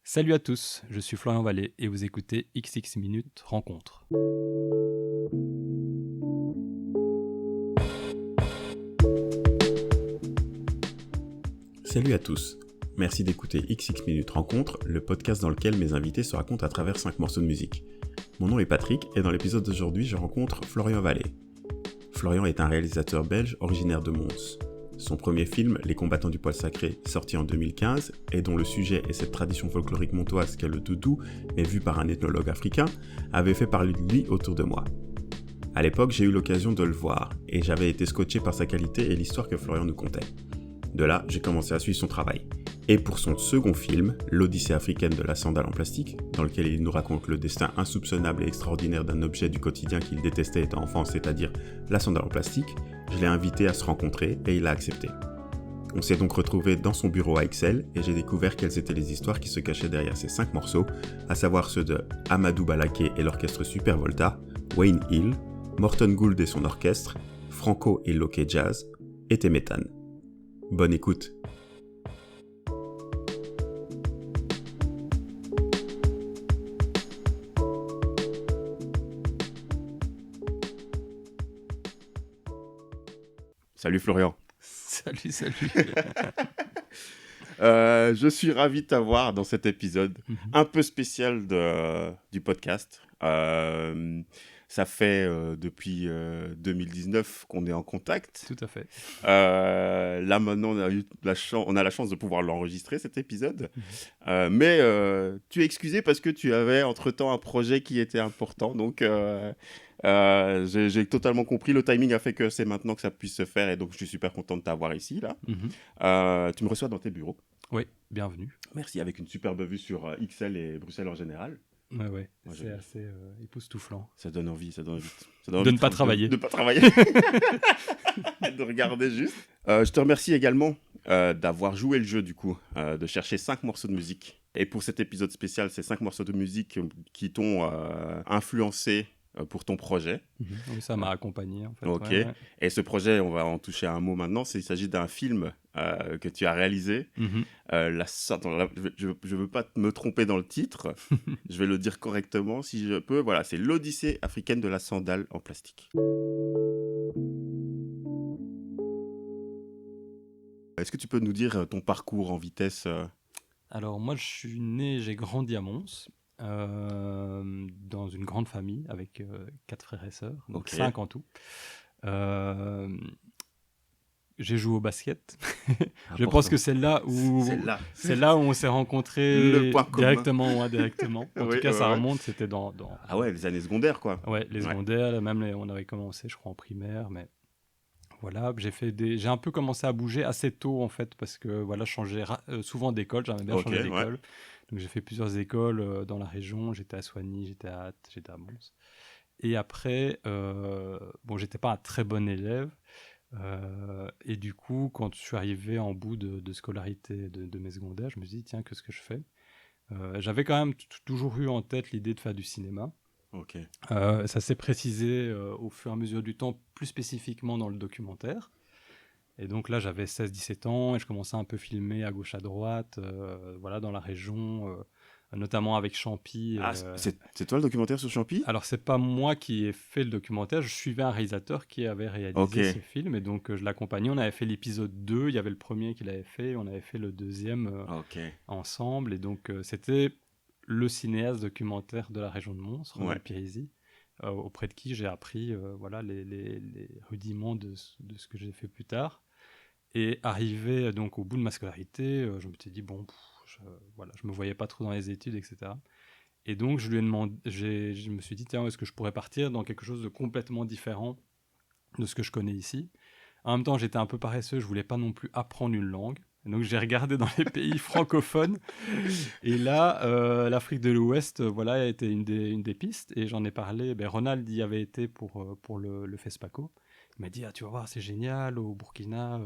Salut à tous, je suis Florian Vallée et vous écoutez XX Minutes Rencontre. Salut à tous, merci d'écouter XX Minutes Rencontre, le podcast dans lequel mes invités se racontent à travers 5 morceaux de musique. Mon nom est Patrick et dans l'épisode d'aujourd'hui je rencontre Florian Vallée. Florian est un réalisateur belge originaire de Mons. Son premier film, Les combattants du poil sacré, sorti en 2015, et dont le sujet est cette tradition folklorique montoise qu'est le doudou, mais vu par un ethnologue africain, avait fait parler de lui autour de moi. À l'époque, j'ai eu l'occasion de le voir, et j'avais été scotché par sa qualité et l'histoire que Florian nous contait. De là, j'ai commencé à suivre son travail. Et pour son second film, L'Odyssée africaine de la sandale en plastique, dans lequel il nous raconte le destin insoupçonnable et extraordinaire d'un objet du quotidien qu'il détestait étant enfant, c'est-à-dire la sandale en plastique, je l'ai invité à se rencontrer et il a accepté. On s'est donc retrouvé dans son bureau à Excel et j'ai découvert quelles étaient les histoires qui se cachaient derrière ces 5 morceaux, à savoir ceux de Amadou Balaké et l'orchestre Super Volta, Wayne Hill, Morton Gould et son orchestre, Franco et Loké Jazz, et Temetan. Bonne écoute. Salut Florian. Salut. Je suis ravi de t'avoir dans cet épisode un peu spécial du podcast. Ça fait depuis 2019 qu'on est en contact. Tout à fait. Là maintenant, on a la chance de pouvoir l'enregistrer cet épisode. Mais tu es excusé parce que tu avais entre-temps un projet qui était important. Donc j'ai totalement compris. Le timing a fait que c'est maintenant que ça puisse se faire. Et donc je suis super content de t'avoir ici. Là. Tu me reçois dans tes bureaux. Oui, bienvenue. Merci, avec une superbe vue sur XL et Bruxelles en général. Ouais, Moi, c'est assez époustouflant. Ça donne envie. De ne pas travailler. De ne pas travailler. De regarder juste. Je te remercie également d'avoir joué le jeu, du coup, de chercher 5 morceaux de musique. Et pour cet épisode spécial, c'est 5 morceaux de musique qui t'ont influencé pour ton projet. Oui, ça m'a accompagné, en fait. Ok. Ouais. Et ce projet, on va en toucher un mot maintenant. Il s'agit d'un film que tu as réalisé. Je ne veux pas me tromper dans le titre. Je vais le dire correctement si je peux. Voilà, c'est l'Odyssée africaine de la sandale en plastique. Est-ce que tu peux nous dire ton parcours en vitesse Alors, moi, j'ai grandi à Mons, dans une grande famille avec 4 frères et sœurs, donc 5 en tout. J'ai joué au basket. Je pense que c'est là où on s'est rencontrés directement. En tout cas, ça remonte, c'était dans... Ah ouais, les années secondaires, quoi. Ouais, les secondaires, même on avait commencé, je crois, en primaire, mais... Voilà, j'ai un peu commencé à bouger assez tôt, en fait, parce que voilà, je changeais souvent d'école, j'aimais bien changer d'école. Ouais. Donc j'ai fait plusieurs écoles dans la région, j'étais à Soigny, j'étais à Ath, j'étais à Mons. Et après, j'étais pas un très bon élève, et du coup, quand je suis arrivé en bout de scolarité de mes secondaires, je me suis dit, tiens, qu'est-ce que je fais ? J'avais quand même toujours eu en tête l'idée de faire du cinéma. Okay. Ça s'est précisé au fur et à mesure du temps, plus spécifiquement dans le documentaire. Et donc là, j'avais 16-17 ans et je commençais à un peu filmer à gauche à droite, dans la région, notamment avec Champy. C'est toi le documentaire sur Champy ? Alors, c'est pas moi qui ai fait le documentaire, je suivais un réalisateur qui avait réalisé ce film et donc je l'accompagnais. On avait fait l'épisode 2, il y avait le premier qu'il avait fait, on avait fait le deuxième ensemble. Et donc, c'était le cinéaste documentaire de la région de Mons, Ronald Pirizzi, auprès de qui j'ai appris les rudiments de ce que j'ai fait plus tard. Et arrivé donc au bout de ma scolarité, je me suis dit, je me voyais pas trop dans les études, etc. Et donc je lui ai demandé, je me suis dit, tiens, est-ce que je pourrais partir dans quelque chose de complètement différent de ce que je connais ici ? En même temps, j'étais un peu paresseux, je voulais pas non plus apprendre une langue. Donc j'ai regardé dans les pays francophones et là l'Afrique de l'Ouest était une des pistes et j'en ai parlé. Ronald y avait été pour le FESPACO. Il m'a dit, tu vas voir, c'est génial, au Burkina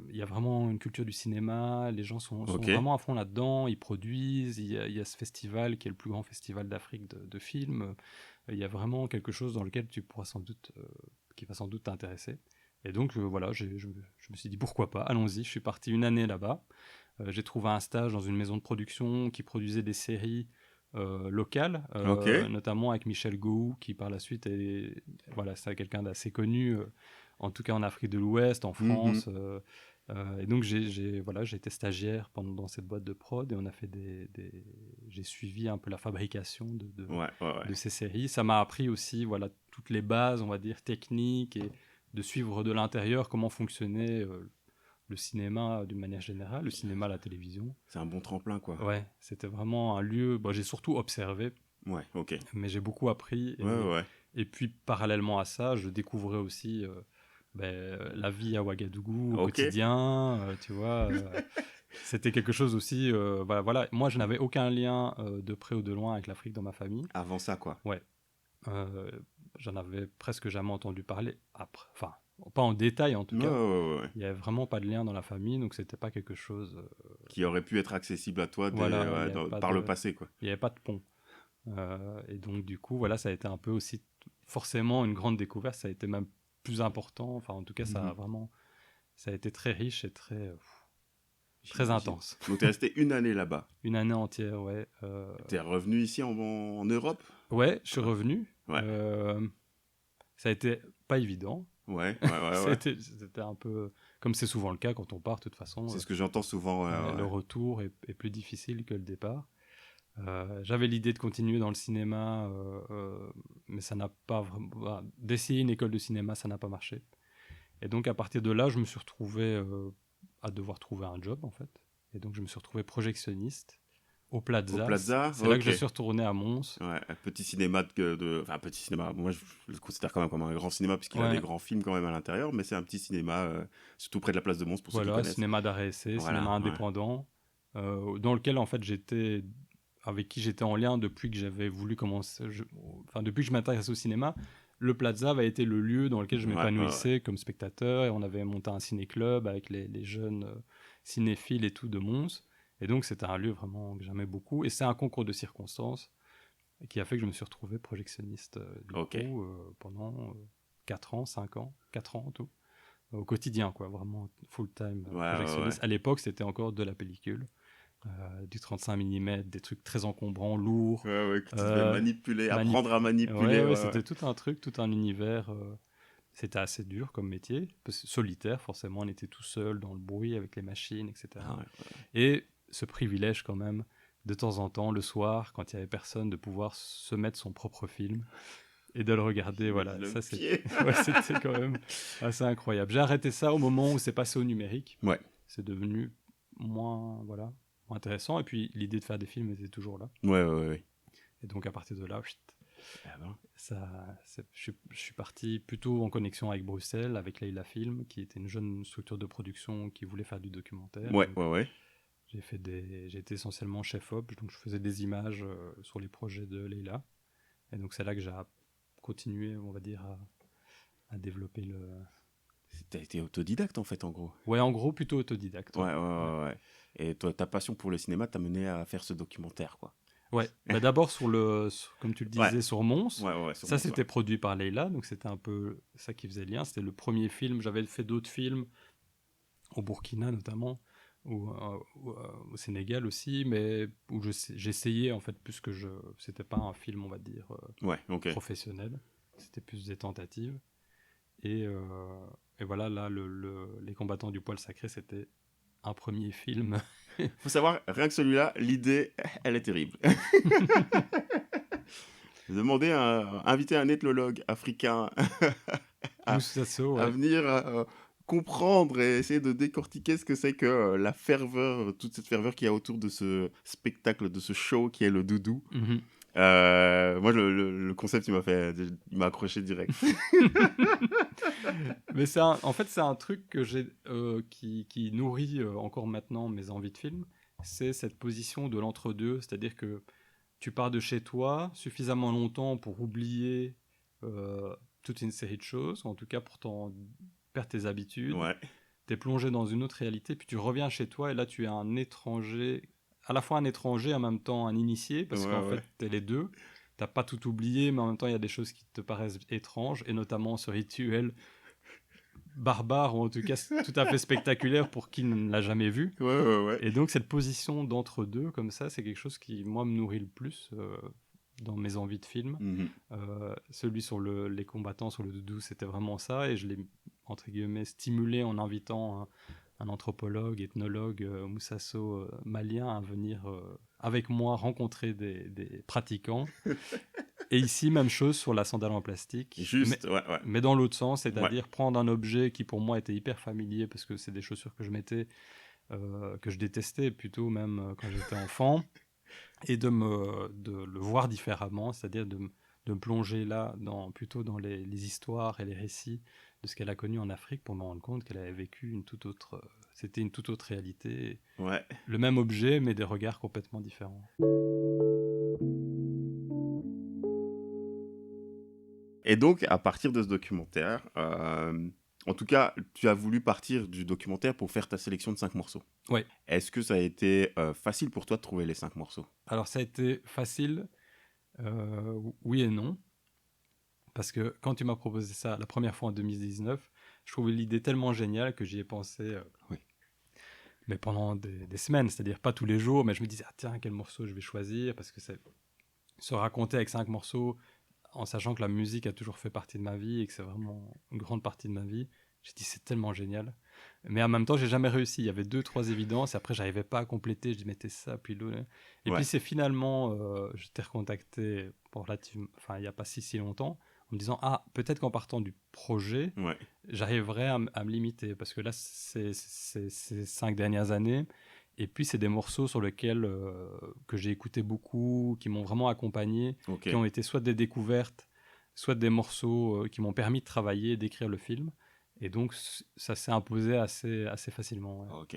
il y a vraiment une culture du cinéma, les gens sont vraiment à fond là-dedans, ils produisent, il y a ce festival qui est le plus grand festival d'Afrique de films, il y a vraiment quelque chose dans lequel tu pourras qui va sans doute t'intéresser. Et donc je me suis dit pourquoi pas, allons-y. Je suis parti une année là-bas J'ai trouvé un stage dans une maison de production qui produisait des séries locales, notamment avec Michel Gou, qui par la suite c'est quelqu'un d'assez connu, en tout cas en Afrique de l'Ouest, en France. Et donc j'ai été stagiaire dans cette boîte de prod et on a fait j'ai suivi un peu la fabrication de ces séries. Ça m'a appris aussi toutes les bases, on va dire, techniques, et de suivre de l'intérieur comment fonctionnait le cinéma d'une manière générale, le cinéma, la télévision. C'est un bon tremplin, quoi. Ouais, c'était vraiment un lieu... j'ai surtout observé, mais j'ai beaucoup appris. Et puis, parallèlement à ça, je découvrais aussi la vie à Ouagadougou au quotidien, tu vois. C'était quelque chose aussi... voilà. Moi, je n'avais aucun lien de près ou de loin avec l'Afrique dans ma famille. Avant ça, quoi. Ouais. J'en avais presque jamais entendu parler après. Enfin, pas en détail en tout cas. Il n'y avait vraiment pas de lien dans la famille, donc c'était pas quelque chose qui aurait pu être accessible à toi par le passé, quoi. Il n'y avait pas de pont. Et donc du coup, voilà, ça a été un peu aussi forcément une grande découverte. Ça a été même plus important. Enfin, en tout cas, ça a été très riche et très intense. Donc, tu es resté une année là-bas. Une année entière, ouais. Tu es revenu ici en Europe ? Ouais, je suis revenu. Ça a été pas évident. C'était un peu... Comme c'est souvent le cas quand on part, de toute façon. C'est ce que j'entends souvent. Le retour est plus difficile que le départ. J'avais l'idée de continuer dans le cinéma, mais ça n'a pas vraiment... D'essayer une école de cinéma, ça n'a pas marché. Et donc, à partir de là, je me suis retrouvé à devoir trouver un job, en fait. Et donc, je me suis retrouvé projectionniste au Plaza. C'est là que je suis retourné à Mons. Ouais, un petit cinéma enfin, petit cinéma. Moi, je le considère quand même comme un grand cinéma, puisqu'il a des grands films quand même à l'intérieur, mais c'est un petit cinéma, surtout près de la place de Mons, pour ceux qui connaissent. Cinéma d'arrêt essai, cinéma indépendant, dans lequel, en fait, avec qui j'étais en lien depuis que j'avais voulu commencer... depuis que je m'intéresse au cinéma. Le Plaza avait été le lieu dans lequel je m'épanouissais comme spectateur, et on avait monté un ciné-club avec les jeunes cinéphiles et tout de Mons. Et donc, c'était un lieu vraiment que j'aimais beaucoup. Et c'est un concours de circonstances qui a fait que je me suis retrouvé projectionniste pendant 4 ans, 5 ans, 4 ans en tout. Au quotidien, quoi, vraiment full-time projectionniste. À l'époque, c'était encore de la pellicule, du 35 mm, des trucs très encombrants, lourds. Que tu devais manipuler, apprendre à manipuler. C'était tout un truc, tout un univers. C'était assez dur comme métier, solitaire, forcément. On était tout seul dans le bruit avec les machines, etc. Et ce privilège quand même, de temps en temps, le soir, quand il n'y avait personne, de pouvoir se mettre son propre film et de le regarder. Ça, c'était quand même assez incroyable. J'ai arrêté ça au moment où c'est passé au numérique. C'est devenu moins intéressant. Et puis, l'idée de faire des films était toujours là. Et donc, à partir de là, je suis parti plutôt en connexion avec Bruxelles, avec Leila Film, qui était une jeune structure de production qui voulait faire du documentaire. J'ai été essentiellement chef-op, donc je faisais des images sur les projets de Leila. Et donc c'est là que j'ai continué, on va dire, à développer le... T'as été autodidacte en fait, en gros. Ouais, en gros, plutôt autodidacte. Ouais. Et toi, ta passion pour le cinéma t'a mené à faire ce documentaire, quoi. Ouais, d'abord comme tu le disais, sur Mons. Sur Mons, c'était produit par Leila, donc c'était un peu ça qui faisait le lien. C'était le premier film. J'avais fait d'autres films, au Burkina notamment, ou au Sénégal aussi, mais où j'essayais en fait plus que c'était pas un film, on va dire, professionnel. C'était plus des tentatives. Et voilà, là, Les Combattants du Poil Sacré, c'était un premier film. Faut savoir, rien que celui-là, l'idée, elle est terrible. Demander inviter un ethnologue africain à venir comprendre et essayer de décortiquer ce que c'est que la ferveur, toute cette ferveur qu'il y a autour de ce spectacle, de ce show qui est le doudou. Moi, le concept, il m'a accroché direct. Mais en fait, c'est un truc que qui nourrit encore maintenant mes envies de film. C'est cette position de l'entre-deux, c'est-à-dire que tu pars de chez toi suffisamment longtemps pour oublier toute une série de choses, en tout cas pour perdre tes habitudes. T'es plongé dans une autre réalité, puis tu reviens chez toi et là tu es un étranger, à la fois un étranger, en même temps un initié, parce qu'en fait t'es les deux. T'as pas tout oublié, mais en même temps il y a des choses qui te paraissent étranges, et notamment ce rituel barbare, ou en tout cas tout à fait spectaculaire pour qui ne l'a jamais vu. Ouais. Et donc cette position d'entre-deux, comme ça, c'est quelque chose qui, moi, me nourrit le plus dans mes envies de film. Celui sur les combattants, sur le doudou, c'était vraiment ça, et je l'ai, entre guillemets, stimulé en invitant un anthropologue, ethnologue, Moussasso malien, à venir avec moi rencontrer des pratiquants. Et ici, même chose sur la sandale en plastique. Juste, mais dans l'autre sens, c'est-à-dire prendre un objet qui pour moi était hyper familier, parce que c'est des chaussures que je mettais, que je détestais plutôt même quand j'étais enfant, et de le voir différemment, c'est-à-dire de me plonger là, plutôt dans les histoires et les récits de ce qu'elle a connu en Afrique, pour me rendre compte qu'elle avait vécu c'était une toute autre réalité. Ouais. Le même objet, mais des regards complètement différents. Et donc, à partir de ce documentaire, en tout cas, tu as voulu partir du documentaire pour faire ta sélection de 5 morceaux. Oui. Est-ce que ça a été facile pour toi de trouver les 5 morceaux ? Alors, ça a été facile, oui et non. Parce que quand tu m'as proposé ça la première fois en 2019, je trouvais l'idée tellement géniale que j'y ai pensé mais pendant des semaines, c'est-à-dire pas tous les jours, mais je me disais, tiens, quel morceau je vais choisir, parce que c'est se raconter avec 5 morceaux, en sachant que la musique a toujours fait partie de ma vie et que c'est vraiment une grande partie de ma vie. J'ai dit, c'est tellement génial. Mais en même temps, j'ai jamais réussi. Il y avait 2-3 évidences, et après, j'arrivais pas à compléter. Je dis, mettez ça, puis l'autre. Et puis, c'est finalement, je t'ai recontacté il n'y a pas si longtemps, en me disant, peut-être qu'en partant du projet, j'arriverai à me limiter. Parce que là, c'est 5 dernières années. Et puis, c'est des morceaux sur lesquels que j'ai écouté beaucoup, qui m'ont vraiment accompagné, qui ont été soit des découvertes, soit des morceaux qui m'ont permis de travailler, d'écrire le film. Et donc, ça s'est imposé assez facilement. Ouais. Ok.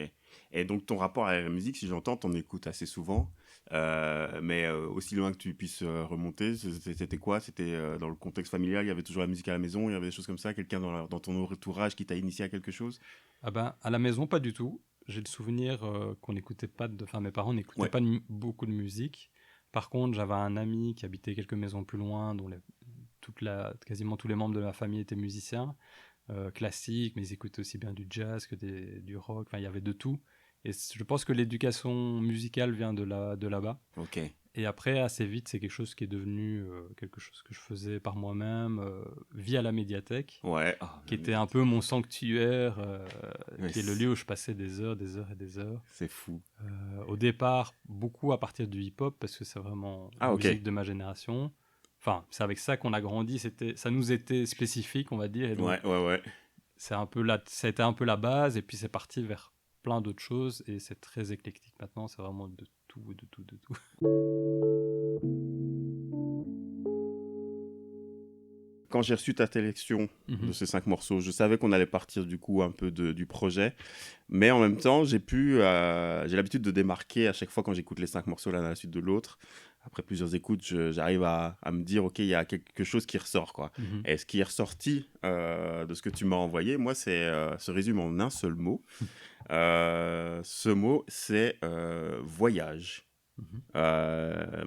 Et donc, ton rapport à la musique, si j'entends, t'en écoutes assez souvent. Mais aussi loin que tu puisses remonter, c'était quoi ? C'était dans le contexte familial, il y avait toujours la musique à la maison, il y avait des choses comme ça, quelqu'un dans ton entourage qui t'a initié à quelque chose ? À la maison, pas du tout. J'ai le souvenir qu'on n'écoutait pas mes parents n'écoutaient pas beaucoup de musique. Par contre, j'avais un ami qui habitait quelques maisons plus loin, dont quasiment tous les membres de ma famille étaient musiciens. Classique, mais ils écoutaient aussi bien du jazz que du rock, il y avait de tout. Et je pense que l'éducation musicale vient de là-bas. Ok. Et après, assez vite, c'est quelque chose qui est devenu quelque chose que je faisais par moi-même, via la médiathèque, qui était un peu mon sanctuaire, qui est le lieu où je passais des heures et des heures. C'est fou. Au départ, beaucoup à partir du hip-hop, parce que c'est vraiment la musique de ma génération. Enfin, c'est avec ça qu'on a grandi, ça nous était spécifique, on va dire. Et donc, ça a été un peu la base, et puis c'est parti vers plein d'autres choses, et c'est très éclectique maintenant, c'est vraiment de tout. Quand j'ai reçu ta sélection de ces 5 morceaux, je savais qu'on allait partir du coup un peu du projet, mais en même temps, j'ai l'habitude de démarquer à chaque fois quand j'écoute les 5 morceaux l'un à la suite de l'autre. Après plusieurs écoutes, j'arrive à me dire, ok, il y a quelque chose qui ressort, quoi. Et ce qui est ressorti de ce que tu m'as envoyé, moi, se résume en un seul mot. Ce mot, c'est voyage. À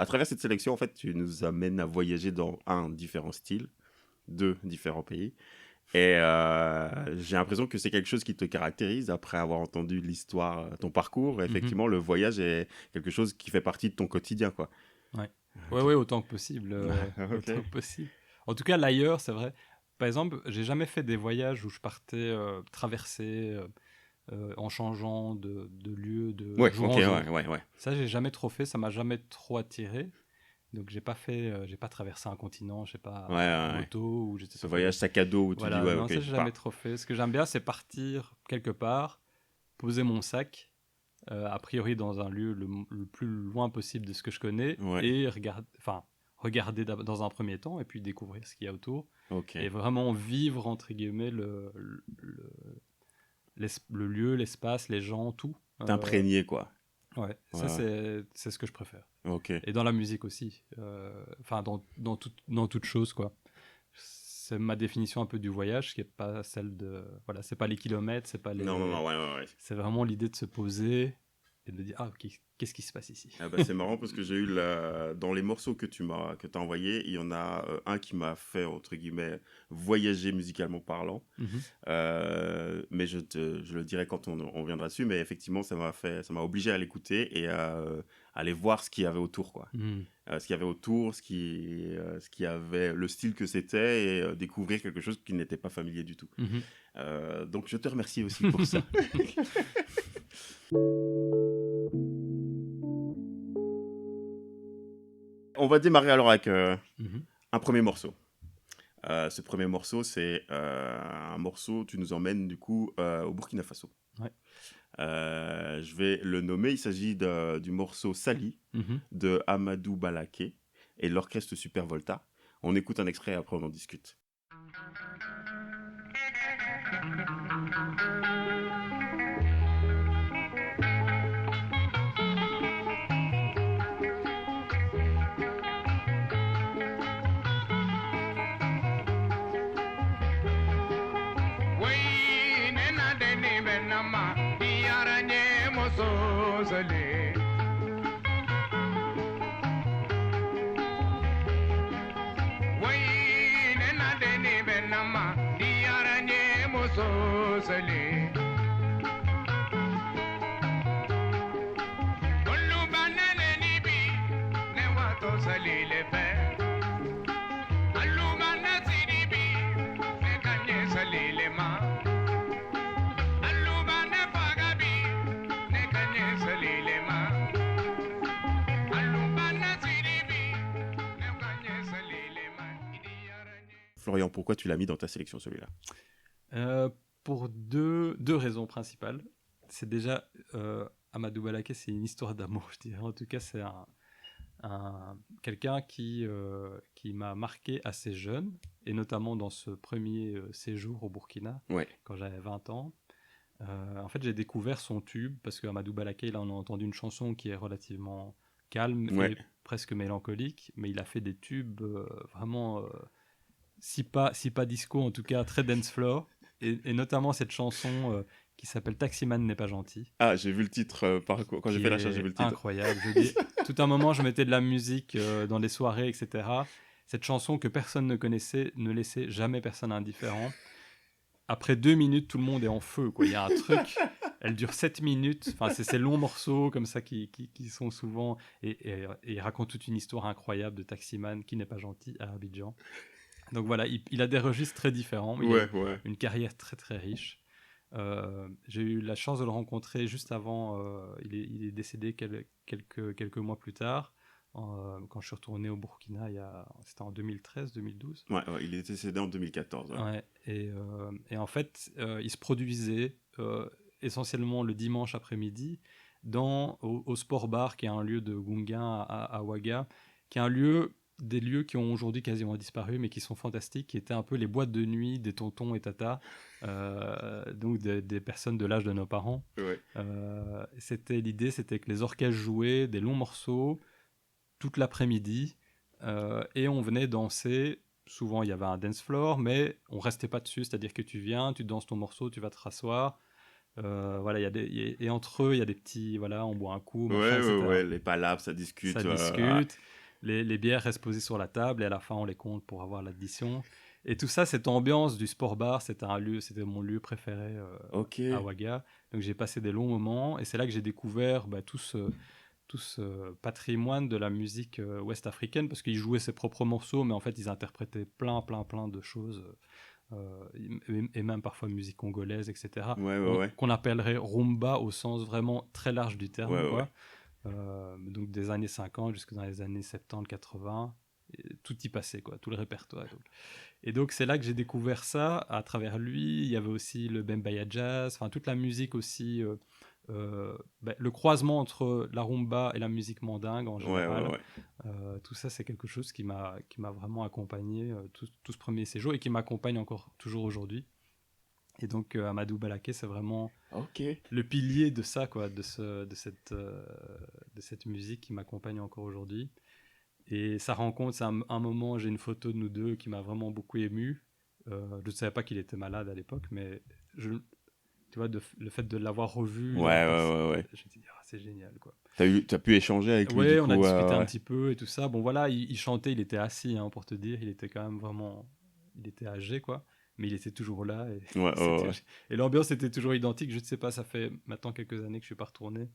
travers cette sélection, en fait, tu nous amènes à voyager dans différents styles, 2 différents pays. Et j'ai l'impression que c'est quelque chose qui te caractérise après avoir entendu l'histoire, ton parcours. Effectivement, le voyage est quelque chose qui fait partie de ton quotidien, quoi. Ouais, autant que possible. Autant que possible. En tout cas, l'ailleurs, c'est vrai. Par exemple, j'ai jamais fait des voyages où je partais traverser en changeant de lieu, de jour en jour. Ça, j'ai jamais trop fait. Ça m'a jamais trop attiré. Donc j'ai pas traversé un continent, je sais pas, en moto ou j'étais ce voyage sac à dos où tu dis non, ça j'ai jamais trop fait. Ce que j'aime bien, c'est partir quelque part, poser mon sac, a priori dans un lieu le plus loin possible de ce que je connais, et regarder dans un premier temps et puis découvrir ce qu'il y a autour, et vraiment vivre entre guillemets le lieu, l'espace, les gens, tout. T'imprégner, quoi. Ça c'est ce que je préfère. Et dans la musique aussi, dans toute chose, quoi. C'est ma définition un peu du voyage, qui est pas celle de... Voilà, c'est pas les kilomètres, c'est pas les... Non. C'est vraiment l'idée de se poser et de me dire « Ah, ok, qu'est-ce qui se passe ici ?» Ah bah, c'est marrant parce que j'ai eu dans les morceaux que tu as envoyés, il y en a un qui m'a fait, entre guillemets, voyager musicalement parlant. Mais je le dirai quand on viendra dessus. Mais effectivement, ça m'a obligé à l'écouter et à aller voir ce qu'il y avait autour, quoi. Ce qu'il y avait autour, ce qui avait, le style que c'était et découvrir quelque chose qui n'était pas familier du tout. Donc, je te remercie aussi pour ça. On va démarrer alors avec un premier morceau. Ce premier morceau, c'est un morceau, tu nous emmènes du coup au Burkina Faso. Ouais. Je vais le nommer, il s'agit du morceau Sali de Amadou Balaké et l'orchestre Super Volta. On écoute un extrait et après on en discute. Florian, pourquoi tu l'as mis dans ta sélection, celui-là ? Pour deux raisons principales. C'est déjà, Amadou Balaké, c'est une histoire d'amour, je dirais. En tout cas, c'est quelqu'un qui m'a marqué assez jeune, et notamment dans ce premier séjour au Burkina, quand j'avais 20 ans. En fait, j'ai découvert son tube, parce qu'Amadou Balaké, là, on a entendu une chanson qui est relativement calme et presque mélancolique, mais il a fait des tubes vraiment... si pas disco, en tout cas très dance floor, et notamment cette chanson qui s'appelle Taximan n'est pas gentil. Ah, j'ai vu le titre, quand j'ai fait la recherche, j'ai vu le titre. Incroyable, je dis, tout un moment je mettais de la musique dans des soirées, etc. Cette chanson que personne ne connaissait ne laissait jamais personne indifférent. Après 2 minutes, tout le monde est en feu, quoi. Il y a un truc, elle dure 7 minutes, enfin, c'est ces longs morceaux comme ça qui sont souvent... Et il raconte toute une histoire incroyable de taximan qui n'est pas gentil à Abidjan. Donc voilà, il a des registres très différents, mais il a une carrière très très riche. J'ai eu la chance de le rencontrer juste avant, il est décédé quelques mois plus tard, quand je suis retourné au Burkina, c'était en 2013-2012. Ouais, il est décédé en 2014. Ouais, et en fait, il se produisait essentiellement le dimanche après-midi au Sport Bar, qui est un lieu de Gunga à Ouaga, qui est des lieux qui ont aujourd'hui quasiment disparu, mais qui sont fantastiques, qui étaient un peu les boîtes de nuit des tontons et tatas, donc des personnes de l'âge de nos parents. L'idée, c'était que les orchestres jouaient des longs morceaux toute l'après-midi, et on venait danser. Souvent, il y avait un dance floor, mais on restait pas dessus, c'est-à-dire que tu viens, tu danses ton morceau, tu vas te rasseoir. Voilà, et entre eux, il y a des petits, voilà, on boit un coup, machin, les palabres, ça discute. Les bières restent posées sur la table, et à la fin, on les compte pour avoir l'addition. Et tout ça, cette ambiance du sport bar, c'était mon lieu préféré à Ouaga. Donc, j'ai passé des longs moments, et c'est là que j'ai découvert tout ce patrimoine de la musique ouest-africaine, parce qu'ils jouaient ses propres morceaux, mais en fait, ils interprétaient plein de choses. Et même parfois musique congolaise, etc. Qu'on appellerait rumba au sens vraiment très large du terme. Donc des années 50 jusque dans les années 70-80, tout y passait, quoi, tout le répertoire. Et donc c'est là que j'ai découvert ça à travers lui. Il y avait aussi le Bembaya Jazz, enfin toute la musique aussi, le croisement entre la rumba et la musique mandingue en général. Tout ça, c'est quelque chose qui m'a vraiment accompagné tout ce premier séjour, et qui m'accompagne encore toujours aujourd'hui. Et donc Amadou Balaké, c'est vraiment le pilier de ça, quoi, de cette musique qui m'accompagne encore aujourd'hui. Et sa rencontre, c'est un moment, j'ai une photo de nous deux qui m'a vraiment beaucoup ému. Je ne savais pas qu'il était malade à l'époque, mais tu vois, le fait de l'avoir revu. Ouais. Je me dis, c'est génial, quoi. T'as pu échanger avec lui, du coup, on a discuté un petit peu et tout ça. Bon, voilà, il chantait, il était assis, hein, pour te dire. Il était quand même vraiment... Il était âgé, quoi. Mais il était toujours là. Et l'ambiance était toujours identique. Je ne sais pas, ça fait maintenant quelques années que je ne suis pas retourné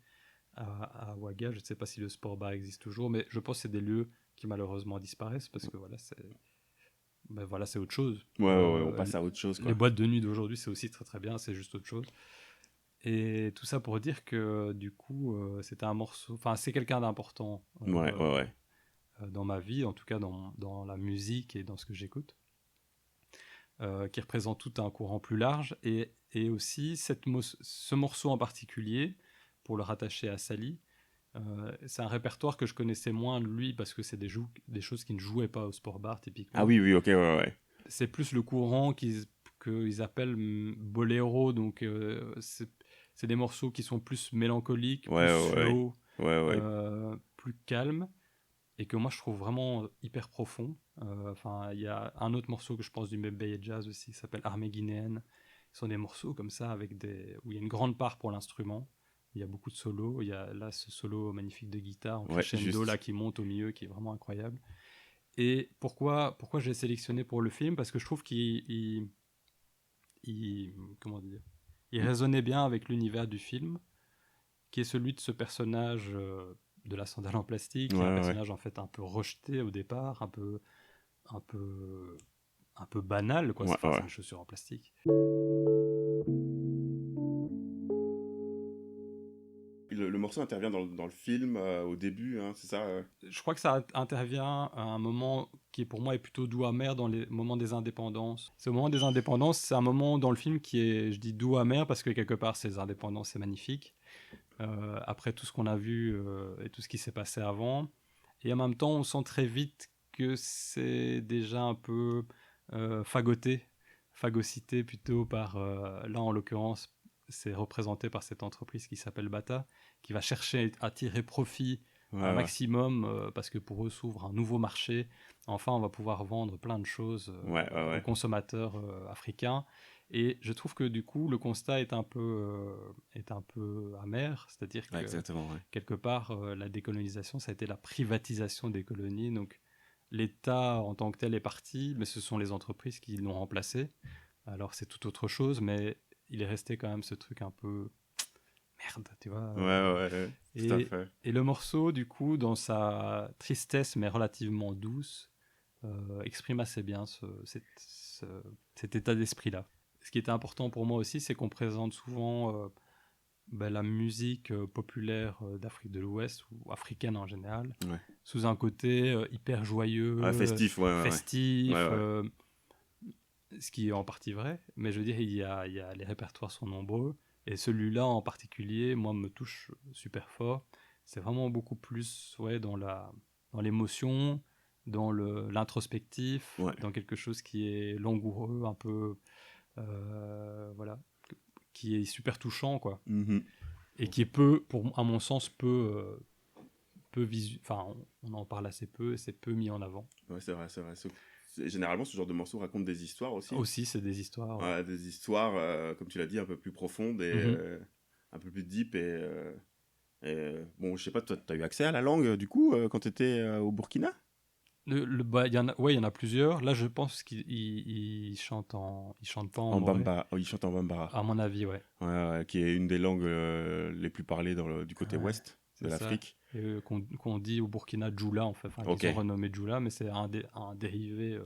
à Ouaga. Je ne sais pas si le sport bar existe toujours, mais je pense que c'est des lieux qui malheureusement disparaissent parce que voilà, c'est autre chose. On passe à autre chose, quoi. Les boîtes de nuit d'aujourd'hui, c'est aussi très très bien, c'est juste autre chose. Et tout ça pour dire que du coup, c'était un morceau. Enfin, c'est quelqu'un d'important dans ma vie, en tout cas dans la musique et dans ce que j'écoute, qui représente tout un courant plus large. Et aussi, ce morceau en particulier, pour le rattacher à Sally, c'est un répertoire que je connaissais moins de lui parce que c'est des choses qui ne jouaient pas au sport bar typiquement. Ah oui, ok, ouais. C'est plus le courant qu'ils appellent boléro, donc c'est des morceaux qui sont plus mélancoliques, plus slow, plus calmes, et que moi je trouve vraiment hyper profond. Enfin, il y a un autre morceau que je pense du Mbeye Jazz aussi, qui s'appelle Armée guinéenne. Ce sont des morceaux comme ça où il y a une grande part pour l'instrument. Il y a beaucoup de solos. Il y a là ce solo magnifique de guitare en crescendo là qui monte au milieu, qui est vraiment incroyable. Et pourquoi j'ai sélectionné pour le film ? Parce que je trouve qu'il résonnait bien avec l'univers du film, qui est celui de ce personnage de la sandale en plastique, qui est un personnage en fait un peu rejeté au départ, un peu banal, quoi. C'est une chaussure en plastique. Le morceau intervient dans le film au début, hein, c'est ça Je crois que ça intervient à un moment qui pour moi est plutôt doux amer dans les moments des indépendances. C'est au moment des indépendances, c'est un moment dans le film qui est, je dis doux amer parce que quelque part ces indépendances c'est magnifique. Après tout ce qu'on a vu et tout ce qui s'est passé avant. Et en même temps on sent très vite que c'est déjà un peu phagocyté plutôt par, là en l'occurrence, c'est représenté par cette entreprise qui s'appelle Bata, qui va chercher à tirer profit un maximum parce que pour eux s'ouvre un nouveau marché. Enfin, on va pouvoir vendre plein de choses aux consommateurs africains. Et je trouve que du coup, le constat est un peu amer, c'est-à-dire que quelque part, la décolonisation, ça a été la privatisation des colonies. Donc, l'État en tant que tel est parti, mais ce sont les entreprises qui l'ont remplacé. Alors, c'est tout autre chose, mais il est resté quand même ce truc un peu merde, tu vois. Tout à fait. Et le morceau, du coup, dans sa tristesse, mais relativement douce, exprime assez bien cet état d'esprit-là. Ce qui était important pour moi aussi, c'est qu'on présente souvent la musique populaire d'Afrique de l'Ouest, ou africaine en général, sous un côté hyper joyeux, festif, ce qui est en partie vrai, mais je veux dire, les répertoires sont nombreux, et celui-là en particulier, moi, me touche super fort. C'est vraiment beaucoup plus dans l'émotion, dans l'introspectif, dans quelque chose qui est langoureux, un peu, qui est super touchant, quoi. Et qui est à mon sens, on en parle assez peu, et c'est peu mis en avant. Ouais, c'est vrai. Généralement, ce genre de morceaux raconte des histoires aussi. Aussi, c'est des histoires. Des histoires, comme tu l'as dit, un peu plus profondes et un peu plus deep. Bon, je sais pas, toi, tu as eu accès à la langue, du coup, quand tu étais au Burkina ? Il y en a plusieurs. Là, je pense qu'ils chantent pas en bambara. Ils chantent en bambara. À mon avis, qui est une des langues les plus parlées du côté ouest de l'Afrique. Qu'on dit au Burkina Djoula, en fait. Ils ont renommé Djoula, mais c'est un dérivé.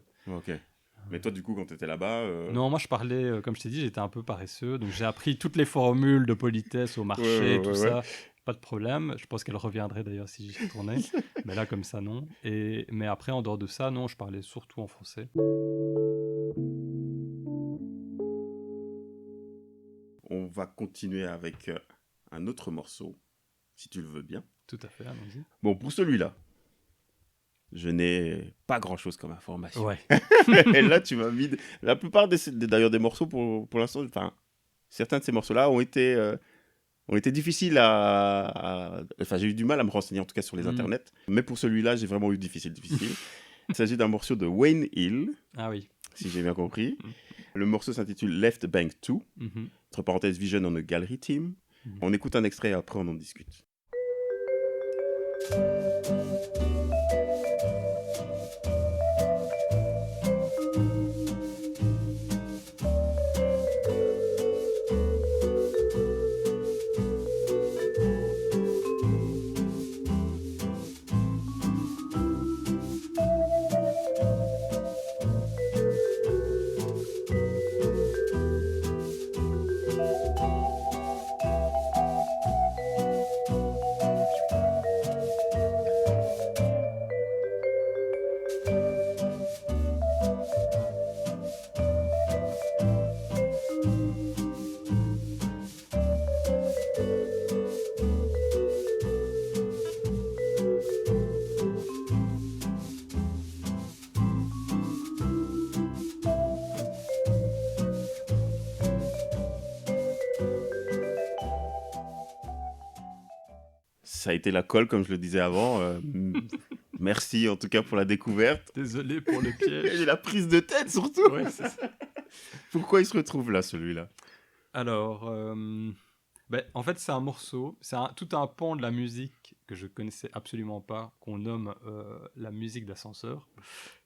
Mais toi, du coup, quand tu étais là-bas... Non, moi, je parlais, comme je t'ai dit, j'étais un peu paresseux. Donc, j'ai appris toutes les formules de politesse au marché, tout ça. Pas de problème. Je pense qu'elle reviendrait d'ailleurs si j'y retournais. Mais là, comme ça, non. Mais après, en dehors de ça, non, je parlais surtout en français. On va continuer avec un autre morceau, si tu le veux bien. Tout à fait, allons-y. Bon, pour celui-là, je n'ai pas grand-chose comme information. Ouais. Et là, tu m'as mis... La plupart d'ailleurs des morceaux, pour l'instant, enfin, certains de ces morceaux-là ont été difficiles Enfin, j'ai eu du mal à me renseigner, en tout cas sur les internets. Mais pour celui-là, j'ai vraiment eu difficile. Il s'agit d'un morceau de Wayne Hill. Ah oui. si j'ai bien compris. Le morceau s'intitule Left Bank 2, entre parenthèses Vision on a Gallery Team. On écoute un extrait et après on en discute. Ça a été la colle, comme je le disais avant. Merci en tout cas pour la découverte. Désolé pour le piège. Et la prise de tête surtout. Ouais, c'est ça. Pourquoi il se retrouve là, celui-là? Alors, en fait, c'est un morceau, tout un pan de la musique que je connaissais absolument pas, qu'on nomme la musique d'ascenseur,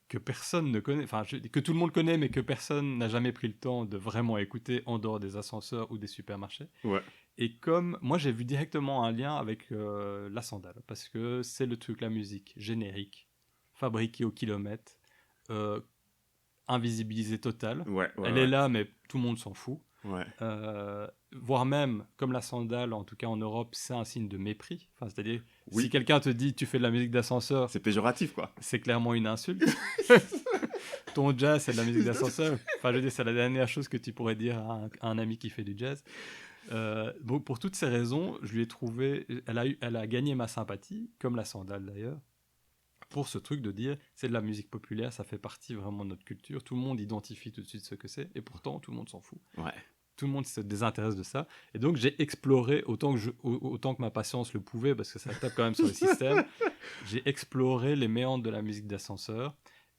que personne ne connaît, que tout le monde connaît, mais que personne n'a jamais pris le temps de vraiment écouter en dehors des ascenseurs ou des supermarchés. Ouais. Et comme moi, j'ai vu directement un lien avec la sandale, parce que c'est le truc, la musique générique, fabriquée au kilomètre, invisibilisée totale. Elle est là, mais tout le monde s'en fout. Ouais. Voire même, comme la sandale, en tout cas en Europe, c'est un signe de mépris. Enfin, c'est-à-dire, si quelqu'un te dit tu fais de la musique d'ascenseur, c'est péjoratif, quoi. C'est clairement une insulte. Ton jazz, c'est de la musique d'ascenseur. Enfin, je veux dire, c'est la dernière chose que tu pourrais dire à un ami qui fait du jazz. Bon, pour toutes ces raisons, je lui ai trouvé, elle a gagné ma sympathie, comme la sandale d'ailleurs, pour ce truc de dire c'est de la musique populaire, ça fait partie vraiment de notre culture, tout le monde identifie tout de suite ce que c'est, et pourtant tout le monde s'en fout. Ouais. Tout le monde se désintéresse de ça, et donc j'ai exploré autant que ma patience le pouvait, parce que ça tape quand même sur le système. J'ai exploré les méandres de la musique d'ascenseur,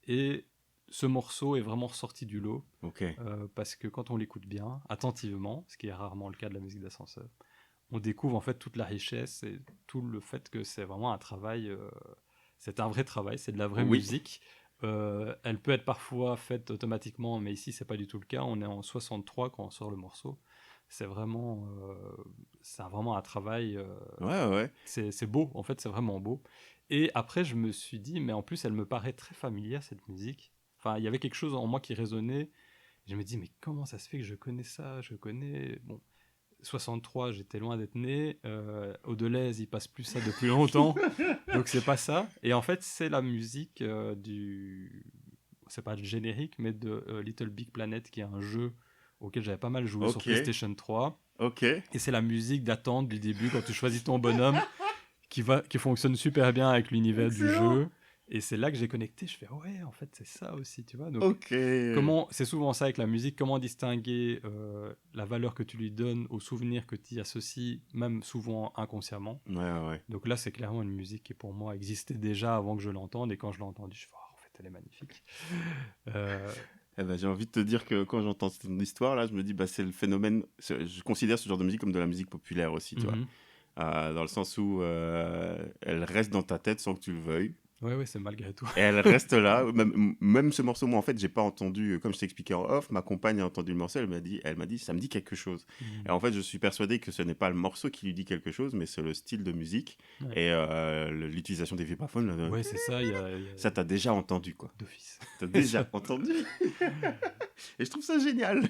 et ce morceau est vraiment ressorti du lot, parce que quand on l'écoute bien, attentivement, ce qui est rarement le cas de la musique d'ascenseur, on découvre en fait toute la richesse et tout le fait que c'est vraiment un travail, c'est un vrai travail, c'est de la vraie musique. Elle peut être parfois faite automatiquement, mais ici c'est pas du tout le cas. On est en 63 quand on sort le morceau. C'est vraiment un travail. C'est beau, en fait, c'est vraiment beau. Et après, je me suis dit, mais en plus, elle me paraît très familière cette musique. Enfin, il y avait quelque chose en moi qui résonnait. Je me dis, mais comment ça se fait que je connais ça? Je connais. Bon, 63, j'étais loin d'être né. Au Deleuze, il passe plus ça depuis longtemps. Donc, c'est pas ça. Et en fait, c'est la musique c'est pas le générique, mais de Little Big Planet, qui est un jeu auquel j'avais pas mal joué sur PlayStation 3. Et c'est la musique d'attente du début, quand tu choisis ton bonhomme, qui fonctionne super bien avec l'univers du jeu. Et c'est là que j'ai connecté, je fais ouais, en fait c'est ça aussi, tu vois. Donc c'est souvent ça avec la musique, comment distinguer la valeur que tu lui donnes aux souvenirs que tu y associes, même souvent inconsciemment. Donc là c'est clairement une musique qui pour moi existait déjà avant que je l'entende, et quand je l'ai entendue, je fais en fait elle est magnifique. J'ai envie de te dire que quand j'entends cette histoire là, je me dis c'est le phénomène, je considère ce genre de musique comme de la musique populaire aussi, tu vois. Dans le sens où elle reste dans ta tête sans que tu le veuilles. Ouais, c'est malgré tout. Et elle reste là. Même ce morceau, moi, en fait, j'ai pas entendu, comme je t'ai expliqué en off, ma compagne a entendu le morceau, elle m'a dit, ça me dit quelque chose. Et en fait, je suis persuadé que ce n'est pas le morceau qui lui dit quelque chose, mais c'est le style de musique et l'utilisation des vibraphones. Ouais, c'est ça. Ça, t'as déjà entendu, quoi. D'office. T'as déjà entendu. Et je trouve ça génial.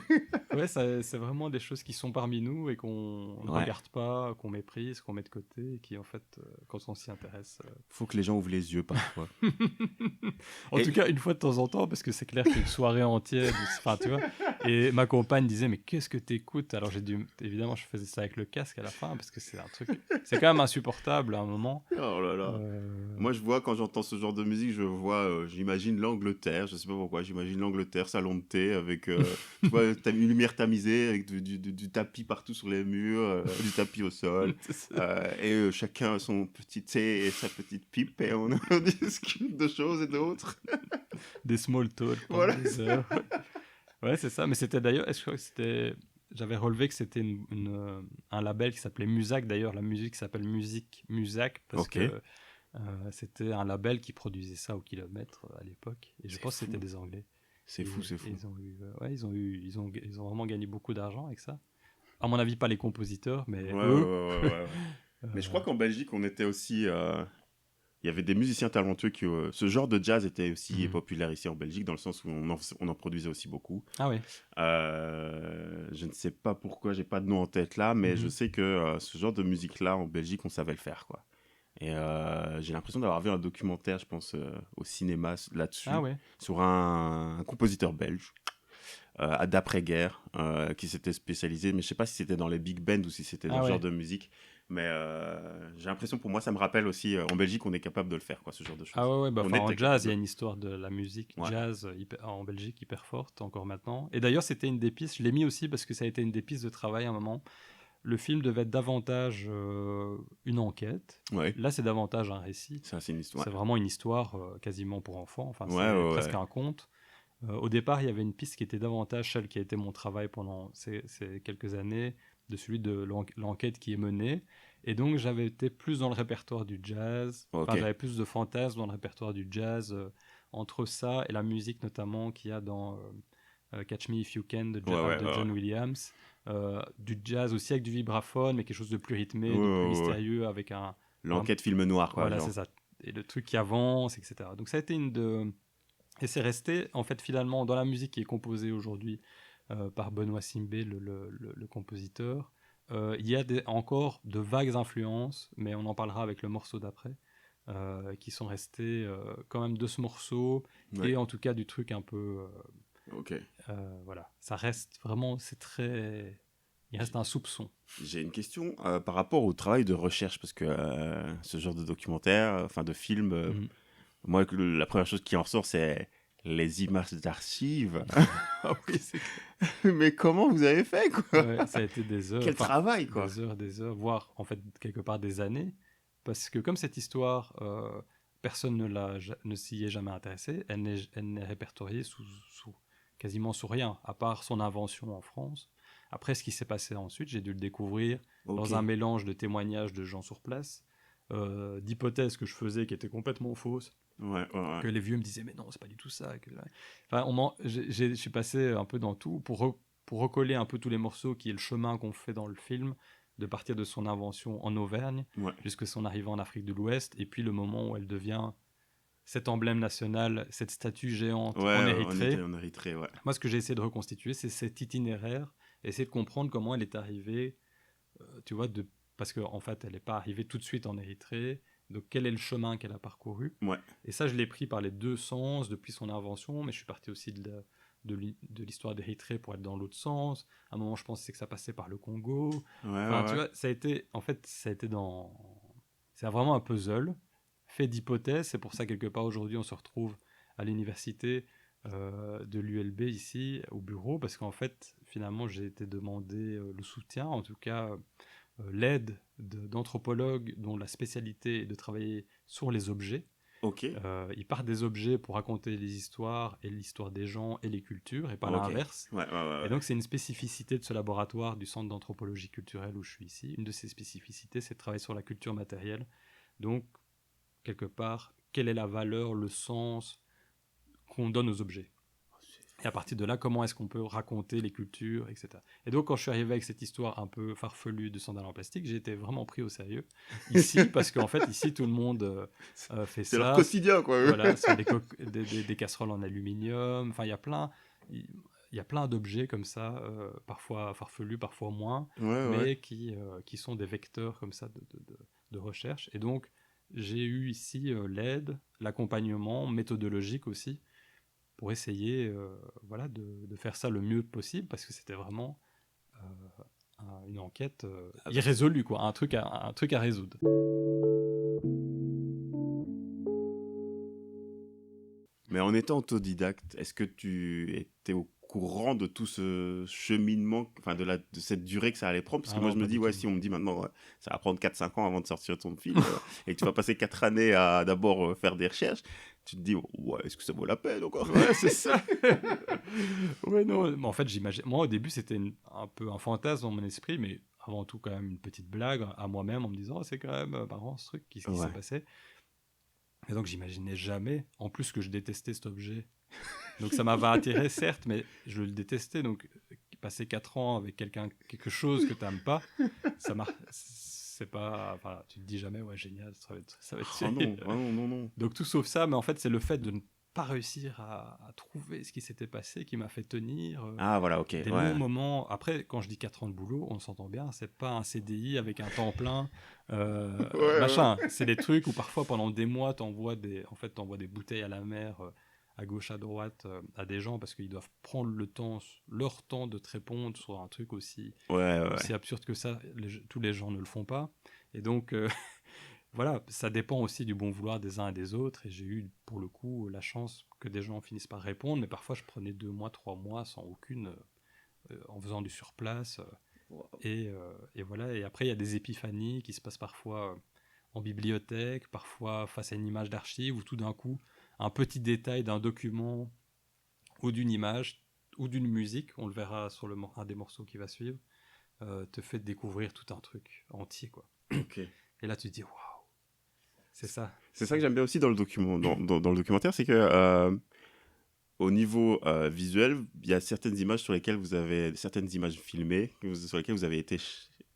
Ouais, c'est vraiment des choses qui sont parmi nous et qu'on ne regarde pas, qu'on méprise, qu'on met de côté, et qui, en fait, quand on s'y intéresse... Faut que les gens ouvrent les yeux parfois. En tout cas, une fois de temps en temps, parce que c'est clair qu'une soirée entière, enfin, tu vois. Et ma compagne disait, mais qu'est-ce que t'écoutes? Alors évidemment, je faisais ça avec le casque à la fin, parce que c'est un truc, c'est quand même insupportable à un moment. Oh là là. Moi, je vois, quand j'entends ce genre de musique, j'imagine l'Angleterre, je sais pas pourquoi, j'imagine l'Angleterre, salon de thé, avec tu vois, une lumière tamisée, avec du tapis partout sur les murs, du tapis au sol, et chacun a son petit thé et sa petite pipe, et on discute de choses et d'autres. des small talk pendant des heures. Ouais, c'est ça. Mais c'était d'ailleurs, est-ce que c'était... J'avais relevé que c'était un label qui s'appelait Musac. D'ailleurs, la musique s'appelle Musac parce que c'était un label qui produisait ça au kilomètre à l'époque. Et je pense que c'était des Anglais. C'est fou. Ils ont vraiment gagné beaucoup d'argent avec ça. À mon avis, pas les compositeurs, mais eux. Ouais. Mais je crois qu'en Belgique, on était aussi... Il y avait des musiciens talentueux qui... ce genre de jazz était aussi populaire ici en Belgique, dans le sens où on en produisait aussi beaucoup. Ah oui. Je ne sais pas pourquoi, j'ai pas de nom en tête là, mais je sais que ce genre de musique-là, en Belgique, on savait le faire, quoi. Et j'ai l'impression d'avoir vu un documentaire, je pense, au cinéma là-dessus, sur un compositeur belge, d'après-guerre, qui s'était spécialisé, mais je sais pas si c'était dans les big bands ou si c'était dans ce genre de musique. Mais j'ai l'impression, pour moi, ça me rappelle aussi, en Belgique, on est capable de le faire, quoi, ce genre de choses. En jazz, il y a une histoire de la musique jazz en Belgique hyper forte, encore maintenant. Et d'ailleurs, c'était une des pistes, je l'ai mis aussi parce que ça a été une des pistes de travail à un moment. Le film devait être davantage une enquête. Ouais. Là, c'est davantage un récit. Ça, c'est une histoire. C'est vraiment une histoire quasiment pour enfants. Enfin, c'est presque un conte. Au départ, il y avait une piste qui était davantage celle qui a été mon travail pendant ces quelques années, de celui de l'enquête qui est menée. Et donc, j'avais été plus dans le répertoire du jazz. Enfin, j'avais plus de fantasmes dans le répertoire du jazz, entre ça et la musique notamment qu'il y a dans Catch Me If You Can de John Williams. Du jazz aussi avec du vibraphone, mais quelque chose de plus rythmé, de plus mystérieux, avec l'enquête film noir, quoi. Voilà, c'est ça. Et le truc qui avance, etc. Donc, ça a été Et c'est resté, en fait, finalement, dans la musique qui est composée aujourd'hui par Benoît Simbé, le compositeur. Il y a encore de vagues influences, mais on en parlera avec le morceau d'après, qui sont restées quand même de ce morceau, et en tout cas du truc un peu... voilà, ça reste vraiment, il reste un soupçon. J'ai une question par rapport au travail de recherche, parce que ce genre de documentaire, de film... Moi, la première chose qui en ressort, c'est les images d'archives. Ah oui, mais comment vous avez fait, quoi? Ça a été des heures. Quel travail, quoi. Des heures, voire en fait quelque part des années. Parce que comme cette histoire, personne ne s'y est jamais intéressé, elle n'est répertoriée quasiment sous rien, à part son invention en France. Après, ce qui s'est passé ensuite, j'ai dû le découvrir dans un mélange de témoignages de gens sur place, d'hypothèses que je faisais qui étaient complètement fausses. Que les vieux me disaient mais non, c'est pas du tout ça. Je suis passé un peu dans tout pour recoller un peu tous les morceaux, qui est le chemin qu'on fait dans le film, de partir de son invention en Auvergne jusqu'à son arrivée en Afrique de l'Ouest, et puis le moment où elle devient cet emblème national, cette statue géante en Érythrée. Moi, ce que j'ai essayé de reconstituer, c'est cet itinéraire, essayer de comprendre comment elle est arrivée, tu vois, parce qu'en fait, elle n'est pas arrivée tout de suite en Érythrée. Donc, quel est le chemin qu'elle a parcouru? Et ça, je l'ai pris par les deux sens depuis son invention, mais je suis parti aussi de l'histoire d'Érythrée pour être dans l'autre sens. À un moment, je pensais que ça passait par le Congo. Tu vois, ça a été c'est vraiment un puzzle fait d'hypothèses. C'est pour ça, quelque part, aujourd'hui, on se retrouve à l'université de l'ULB ici, au bureau, parce qu'en fait, finalement, j'ai été demandé le soutien, en tout cas... l'aide d'anthropologues dont la spécialité est de travailler sur les objets. Ils partent des objets pour raconter les histoires et l'histoire des gens et les cultures, et pas l'inverse. Et donc, c'est une spécificité de ce laboratoire du Centre d'anthropologie culturelle où je suis ici. Une de ces spécificités, c'est de travailler sur la culture matérielle. Donc, quelque part, quelle est la valeur, le sens qu'on donne aux objets? Et à partir de là, comment est-ce qu'on peut raconter les cultures, etc. Et donc, quand je suis arrivé avec cette histoire un peu farfelue de sandales en plastique, j'ai été vraiment pris au sérieux ici, parce qu'en fait, ici, tout le monde fait ça. C'est leur quotidien, quoi. Voilà, c'est des casseroles en aluminium. Enfin, il y a plein d'objets comme ça, parfois farfelus, parfois moins, mais qui sont des vecteurs comme ça de recherche. Et donc, j'ai eu ici l'aide, l'accompagnement méthodologique aussi, pour essayer de faire ça le mieux possible, parce que c'était vraiment une enquête irrésolue, quoi, un truc à résoudre. Mais en étant autodidacte, est-ce que tu étais au courant de tout ce cheminement, enfin de cette durée que ça allait prendre, parce que moi je me dis, si on me dit maintenant, ça va prendre 4-5 ans avant de sortir ton film, et que tu vas passer 4 années à d'abord faire des recherches, tu te dis, ouais, est-ce que ça vaut la peine encore? Ouais, c'est ça. Ouais, non, mais en fait, j'imagine, moi au début c'était un peu un fantasme dans mon esprit, mais avant tout quand même une petite blague à moi-même en me disant, c'est quand même marrant ce truc, qu'est-ce qui s'est passé? Et donc j'imaginais jamais, en plus que je détestais cet objet. Donc ça m'avait attiré certes, mais je le détestais. Donc passer 4 ans avec quelque chose que t'aimes pas, c'est pas, enfin, tu te dis jamais ouais génial, ça va être non. Donc tout sauf ça, mais en fait c'est le fait de ne pas réussir à trouver ce qui s'était passé qui m'a fait tenir voilà, ok, des longs moments. Après, quand je dis 4 ans de boulot, on s'entend bien, c'est pas un CDI avec un temps plein, machin. C'est des trucs où parfois pendant des mois t'envoies des bouteilles à la mer à gauche à droite à des gens parce qu'ils doivent prendre leur temps de te répondre sur un truc aussi absurde que ça. Tous les gens ne le font pas, et donc voilà, ça dépend aussi du bon vouloir des uns et des autres, et j'ai eu pour le coup la chance que des gens finissent par répondre, mais parfois je prenais 2 mois, 3 mois sans aucune, en faisant du surplace, et voilà, et après il y a des épiphanies qui se passent parfois en bibliothèque, parfois face à une image d'archive, où tout d'un coup, un petit détail d'un document, ou d'une image, ou d'une musique, on le verra sur un des morceaux qui va suivre, te fait découvrir tout un truc entier, quoi. Et là tu te dis, waouh! C'est ça. C'est ça que j'aime bien aussi dans le documentaire, c'est que au niveau visuel, il y a certaines images certaines images filmées sur lesquelles vous avez été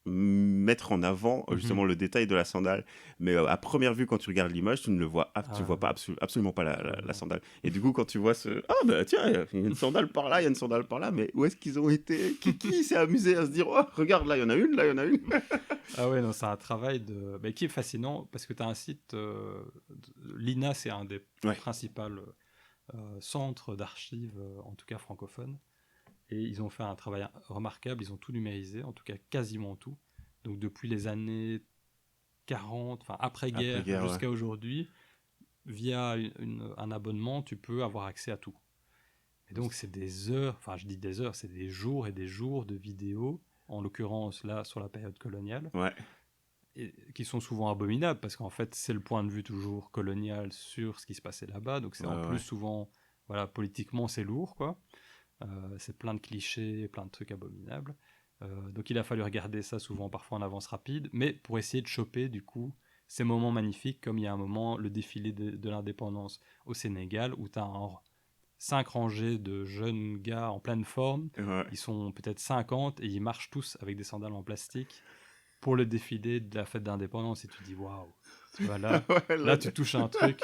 mettre en avant justement le détail de la sandale. Mais à première vue, quand tu regardes l'image, tu ne le vois, tu vois pas absolument pas la sandale. Et du coup, quand tu vois tiens, il y a une sandale par là, il y a une sandale par là, mais où est-ce qu'ils ont été? Qui s'est amusé à se dire, oh, regarde, là, il y en a une, là, il y en a une. Ah ouais, non, c'est un travail qui est fascinant parce que tu as un site. L'INA, c'est un des principaux centres d'archives, en tout cas francophones. Et ils ont fait un travail remarquable, ils ont tout numérisé, en tout cas quasiment tout. Donc depuis les années 40, enfin après-guerre jusqu'à aujourd'hui, via un abonnement, tu peux avoir accès à tout. Et donc c'est des heures, enfin je dis des heures, c'est des jours et des jours de vidéos, en l'occurrence là sur la période coloniale, et qui sont souvent abominables parce qu'en fait c'est le point de vue toujours colonial sur ce qui se passait là-bas, donc c'est plus souvent, voilà, politiquement c'est lourd, quoi. C'est plein de clichés, plein de trucs abominables. Donc il a fallu regarder ça souvent, parfois en avance rapide, mais pour essayer de choper du coup ces moments magnifiques, comme il y a un moment, le défilé de l'indépendance au Sénégal, où tu as 5 rangées de jeunes gars en pleine forme, ils sont peut-être 50 et ils marchent tous avec des sandales en plastique pour le défilé de la fête d'indépendance, et tu dis waouh, tu vois, là tu touches un truc.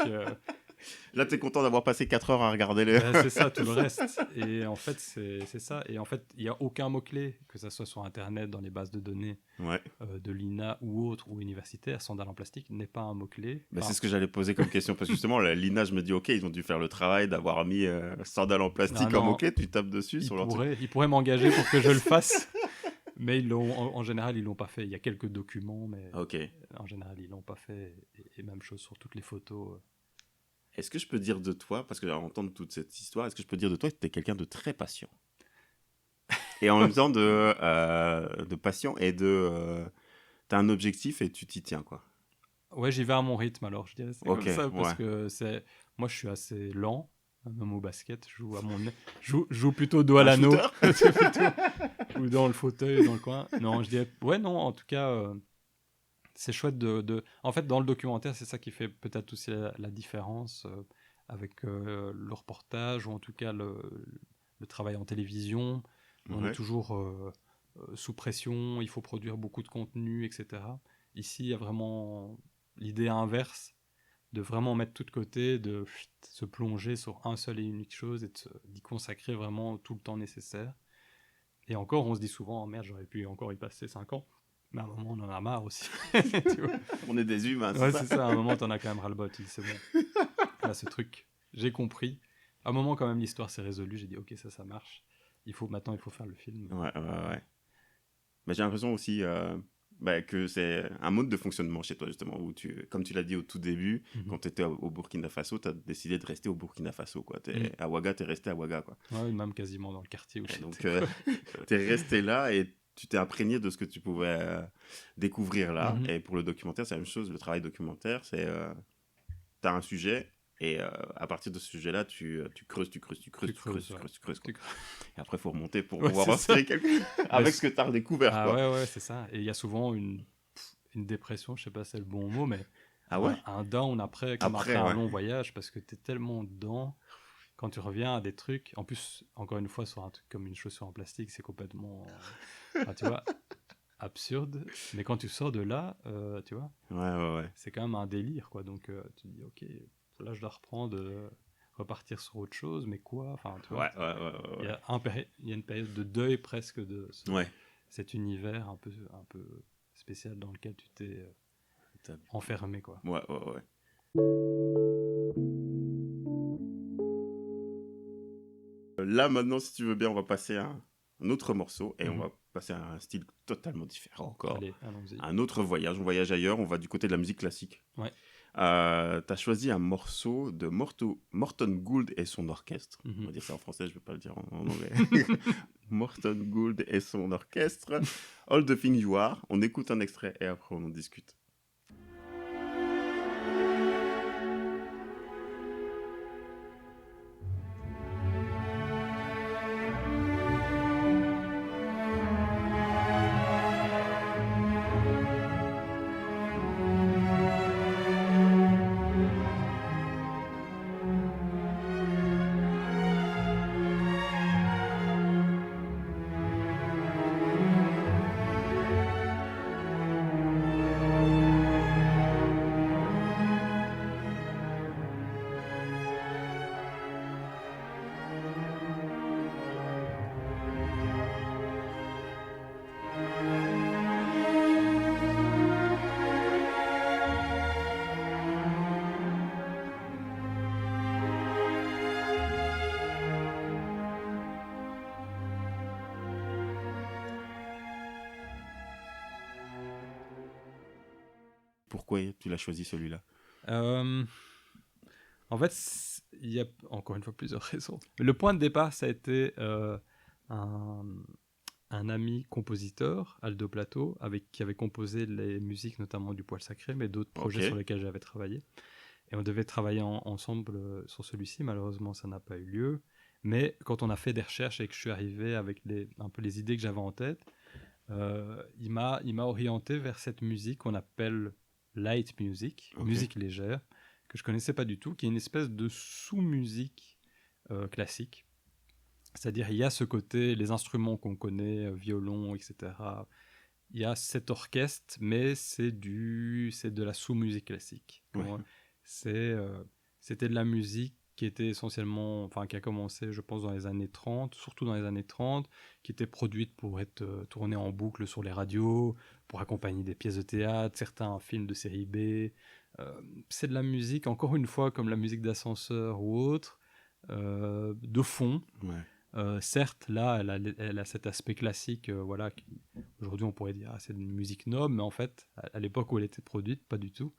Là, tu es content d'avoir passé 4 heures à regarder les... C'est ça, tout le reste. Et en fait, c'est ça. Et en fait, il n'y a aucun mot-clé, que ça soit sur Internet, dans les bases de données de l'INA ou autre, ou universitaire, sandales en plastique n'est pas un mot-clé. C'est ce que j'allais poser comme question, parce que justement, l'INA, je me dis, ok, ils ont dû faire le travail d'avoir mis sandales en plastique en mot-clé, tu tapes dessus sur leur truc. Ils pourraient m'engager pour que je le fasse, mais en général, ils ne l'ont pas fait. Il y a quelques documents, mais en général, ils ne l'ont pas fait. Et même chose sur toutes les photos. Est-ce que je peux dire de toi, parce que à entendre toute cette histoire, est-ce que je peux dire de toi que tu es quelqu'un de très patient? Et en même temps de patient et t'as un objectif et tu t'y tiens, quoi. Ouais, j'y vais à mon rythme, alors je dirais comme ça, parce que moi je suis assez lent, même au basket, je joue plutôt dos à l'anneau, ou dans le fauteuil, dans le coin. Non, je dirais, non, en tout cas, c'est chouette en fait, dans le documentaire, c'est ça qui fait peut-être aussi la différence avec le reportage, ou en tout cas le travail en télévision. On est toujours sous pression, il faut produire beaucoup de contenu, etc. Ici, il y a vraiment l'idée inverse, de vraiment mettre tout de côté, de se plonger sur un seul et unique chose, et d'y consacrer vraiment tout le temps nécessaire. Et encore, on se dit souvent, oh merde, j'aurais pu encore y passer 5 ans. Mais à un moment, on en a marre aussi. Tu vois, on est des humains, c'est ça. À un moment, t'en as quand même ras-le-bol. Tu dis, c'est bon. Là, ce truc, j'ai compris. À un moment, quand même, l'histoire s'est résolue. J'ai dit, ok, ça marche. Maintenant, il faut faire le film. Ouais. Mais j'ai l'impression aussi, que c'est un mode de fonctionnement chez toi, justement, où comme tu l'as dit au tout début, quand tu étais au Burkina Faso, tu as décidé de rester au Burkina Faso, quoi. À Ouaga, tu es resté à Ouaga, quoi. Ouais, même quasiment dans le quartier où j'étais. Donc, tu es resté là et tu t'es imprégné de ce que tu pouvais découvrir là. Et pour le documentaire, c'est la même chose. Le travail documentaire, c'est... tu as un sujet... Et à partir de ce sujet-là, tu creuses. Et après, il faut remonter pour pouvoir en tirer quelque chose avec ce que tu as redécouvert. Ah quoi. Ouais, c'est ça. Et il y a souvent une dépression, je sais pas si c'est le bon mot, mais un down après un long voyage, parce que tu es tellement dedans. Quand tu reviens à des trucs, en plus, encore une fois, sur un truc comme une chaussure en plastique, c'est complètement, tu vois, absurde. Mais quand tu sors de là, tu vois, c'est quand même un délire, quoi. Donc, tu te dis, ok, là, je dois reprendre, repartir sur autre chose, mais quoi? Enfin, tu vois, il y a une période de deuil presque de cet univers un peu spécial dans lequel tu t'es enfermé, quoi. Là, maintenant, si tu veux bien, on va passer à un autre morceau et on va passer à un style totalement différent encore. Allez, allons-y. Un autre voyage, on voyage ailleurs, on va du côté de la musique classique. T'as choisi un morceau de Morton Gould et son orchestre. On va dire ça en français, je ne vais pas le dire en anglais. Morton Gould et son orchestre. All the Things You Are. On écoute un extrait et après on en discute. Pourquoi tu l'as choisi celui-là? En fait, il y a encore une fois plusieurs raisons. Le point de départ, ça a été un ami compositeur, Aldo Plato, qui avait composé les musiques notamment du Poil Sacré, mais d'autres projets sur lesquels j'avais travaillé. Et on devait travailler ensemble sur celui-ci. Malheureusement, ça n'a pas eu lieu. Mais quand on a fait des recherches et que je suis arrivé avec un peu les idées que j'avais en tête, il m'a orienté vers cette musique qu'on appelle light music, musique légère, que je connaissais pas du tout, qui est une espèce de sous-musique classique. C'est-à-dire, il y a ce côté, les instruments qu'on connaît, violon, etc. Il y a cet orchestre, mais c'est de la sous-musique classique. C'était de la musique qui était essentiellement, enfin qui a commencé, je pense, dans les années 30, surtout dans les années 30, qui était produite pour être tournée en boucle sur les radios, pour accompagner des pièces de théâtre, certains films de série B. C'est de la musique, encore une fois, comme la musique d'ascenseur ou autre, de fond. Certes, là, elle a cet aspect classique, voilà. Aujourd'hui, on pourrait dire c'est une musique noble, mais en fait, à l'époque où elle était produite, pas du tout.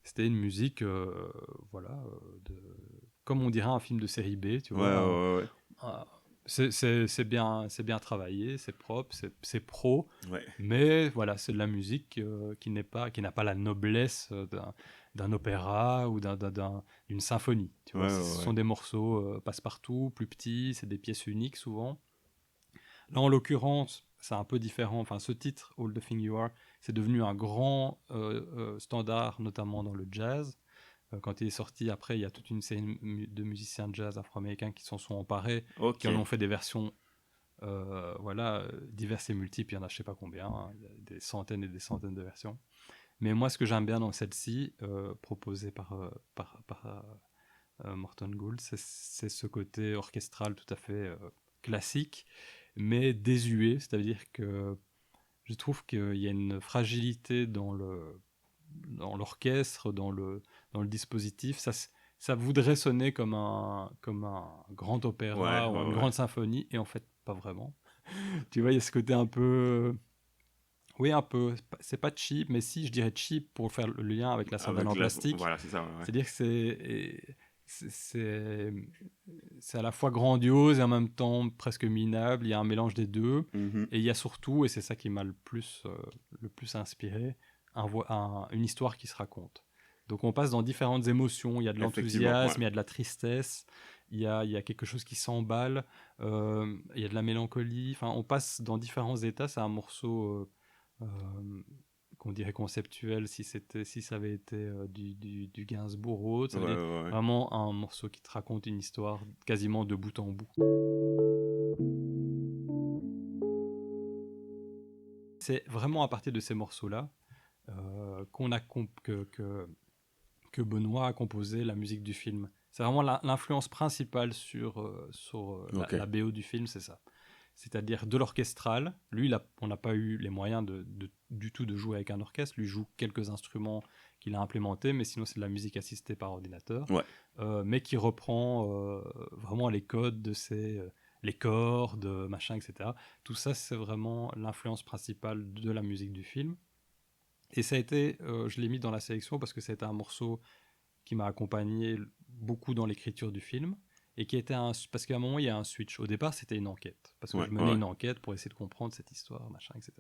C'était une musique, comme on dirait un film de série B, tu vois. C'est bien travaillé, c'est propre, c'est pro, mais voilà, c'est de la musique qui n'a pas la noblesse d'un opéra ou d'une symphonie. Tu vois, ce sont des morceaux passe-partout, plus petits, c'est des pièces uniques souvent. Là, en l'occurrence, c'est un peu différent. Enfin, ce titre, All the Things You Are, c'est devenu un grand standard, notamment dans le jazz. Quand il est sorti, après, il y a toute une série de musiciens de jazz afro-américains qui s'en sont emparés, qui en ont fait des versions diverses et multiples. Il y en a je ne sais pas combien, hein, des centaines et des centaines de versions. Mais moi, ce que j'aime bien dans celle-ci, proposée par Morton Gould, c'est ce côté orchestral tout à fait classique, mais désuet. C'est-à-dire que je trouve qu'il y a une fragilité dans l'orchestre, dans le dispositif. Ça voudrait sonner comme un grand opéra ou une grande symphonie, et en fait, pas vraiment. Tu vois, il y a ce côté un peu Oui, un peu. C'est pas cheap, mais si, je dirais cheap pour faire le lien avec la sardine en plastique. Voilà, c'est ça. Ouais. C'est-à-dire que c'est à la fois grandiose et en même temps presque minable. Il y a un mélange des deux. Et il y a surtout, et c'est ça qui m'a le plus inspiré, une histoire qui se raconte. Donc on passe dans différentes émotions. Il y a de l'enthousiasme, il y a de la tristesse, il y a quelque chose qui s'emballe, il y a de la mélancolie. Enfin, on passe dans différents états. C'est un morceau qu'on dirait conceptuel si ça avait été du Gainsbourg ou autre. Vraiment un morceau qui te raconte une histoire quasiment de bout en bout. C'est vraiment à partir de ces morceaux-là que Benoît a composé la musique du film. C'est vraiment l'influence principale sur la BO du film, c'est ça. C'est-à-dire de l'orchestral. Lui, on n'a pas eu les moyens du tout de jouer avec un orchestre. Lui joue quelques instruments qu'il a implémentés, mais sinon c'est de la musique assistée par ordinateur, mais qui reprend vraiment les codes de les cordes, machin, etc. Tout ça, c'est vraiment l'influence principale de la musique du film. Et ça a été, je l'ai mis dans la sélection parce que c'était un morceau qui m'a accompagné beaucoup dans l'écriture du film. Et qui était parce qu'à un moment il y a un switch. Au départ c'était une enquête parce que je menais une enquête pour essayer de comprendre cette histoire, machin, etc.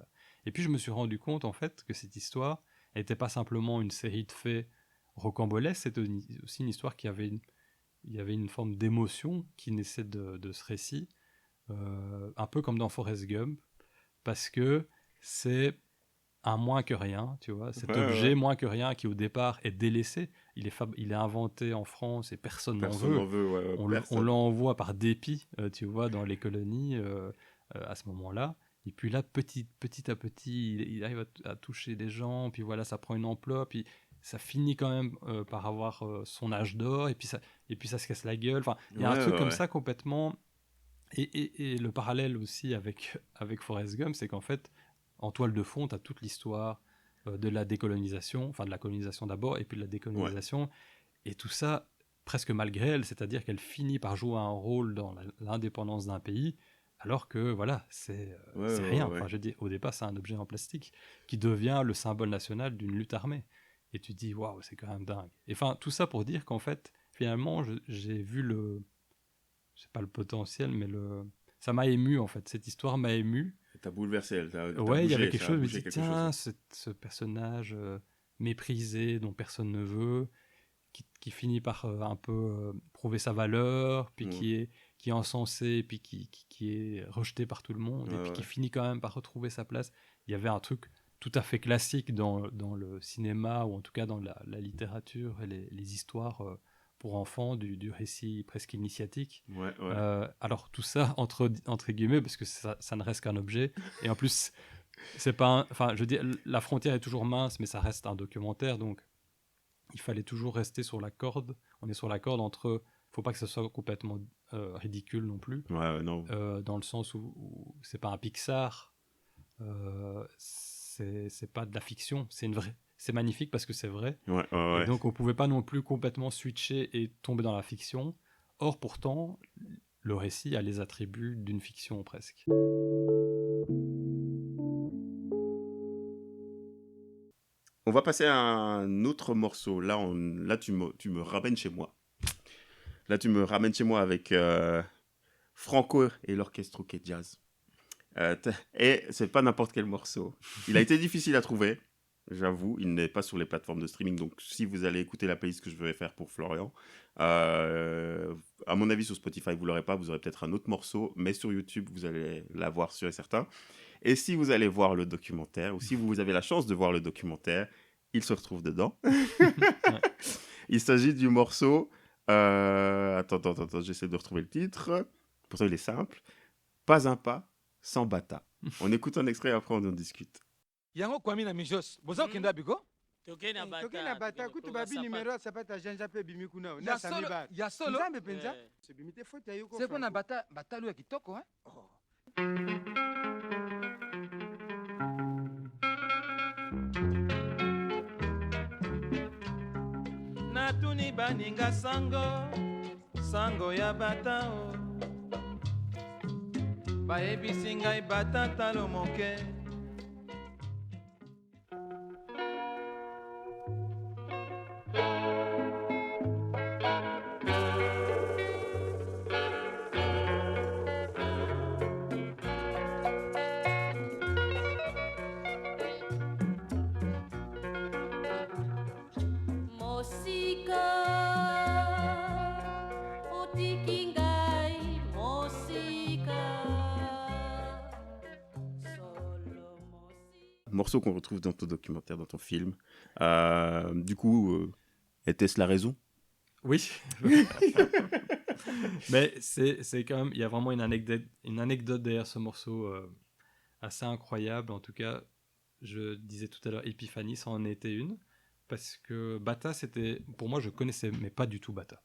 Et puis je me suis rendu compte en fait que cette histoire n'était pas simplement une série de faits rocambolesques, c'était aussi une histoire qui avait une forme d'émotion qui naissait de ce récit, un peu comme dans Forrest Gump, parce que c'est un moins que rien, tu vois, cet objet moins que rien qui au départ est délaissé, il est inventé en France et personne n'en veut. On l'envoie par dépit, tu vois, dans les colonies à ce moment-là. Et puis là, petit à petit, il arrive à toucher des gens, puis voilà, ça prend une ampleur, puis ça finit quand même par avoir son âge d'or, et puis ça se casse la gueule. Enfin, il y a un truc comme ça complètement. Et le parallèle aussi avec Forrest Gump, c'est qu'en fait, en toile de fond, tu as toute l'histoire de la décolonisation, enfin de la colonisation d'abord, et puis de la décolonisation, et tout ça presque malgré elle, c'est-à-dire qu'elle finit par jouer un rôle dans l'indépendance d'un pays, alors que voilà, c'est rien. Enfin, je dis, au départ, c'est un objet en plastique qui devient le symbole national d'une lutte armée. Et tu te dis, waouh, c'est quand même dingue. Et enfin, tout ça pour dire qu'en fait, finalement, j'ai vu je sais pas le potentiel, mais ça m'a ému en fait. Cette histoire m'a ému. T'as bouleversé, elle. Il y avait quelque chose. Je me dis, tiens, ce personnage méprisé dont personne ne veut, qui finit par un peu prouver sa valeur, puis qui est encensé, puis qui est rejeté par tout le monde, et puis qui finit quand même par retrouver sa place. Il y avait un truc tout à fait classique dans le cinéma, ou en tout cas dans la littérature et les histoires pour enfants, du récit presque initiatique. Alors tout ça entre guillemets, parce que ça ne reste qu'un objet, et en plus c'est pas enfin je dis, la frontière est toujours mince, mais ça reste un documentaire, donc il fallait toujours rester sur la corde. On est sur la corde entre, faut pas que ça soit complètement ridicule non plus, dans le sens où c'est pas un Pixar, c'est pas de la fiction, c'est magnifique parce que c'est vrai. Et donc on pouvait pas non plus complètement switcher et tomber dans la fiction. Or pourtant, le récit a les attributs d'une fiction presque. On va passer à un autre morceau. Là tu me ramènes chez moi. Là tu me ramènes chez moi avec Franco et l'orchestre OK Jazz. Et c'est pas n'importe quel morceau. Il a été difficile à trouver. J'avoue, il n'est pas sur les plateformes de streaming. Donc, si vous allez écouter la playlist que je vais faire pour Florian, à mon avis, sur Spotify, vous l'aurez pas. Vous aurez peut-être un autre morceau. Mais sur YouTube, vous allez l'avoir sûr et certain. Et si vous allez voir le documentaire, ou si vous avez la chance de voir le documentaire, il se retrouve dedans. Il s'agit du morceau... Attends, j'essaie de retrouver le titre. Pourtant, il est simple. Pas un pas sans bata. On écoute un extrait et après on en discute. Yango kwami na mijos. Boza kenda biko? Tokena bata kutu babi numéro sapata janja pe bimi kuna. Na solo. Ya solo. Nzambe penza. Se bimite faute ya yuko. Seko na bata lu ya kitoko hein? Oh. Natuni baninga sango ya bata o. Bayebisi ngai bata talo moke. Morceau qu'on retrouve dans ton documentaire, dans ton film. Du coup, était-ce la raison? Oui. Mais c'est quand même, il y a vraiment une anecdote derrière ce morceau assez incroyable. En tout cas, je disais tout à l'heure, Epiphanie, ça en était une. Parce que Bata, pour moi, je connaissais, mais pas du tout Bata.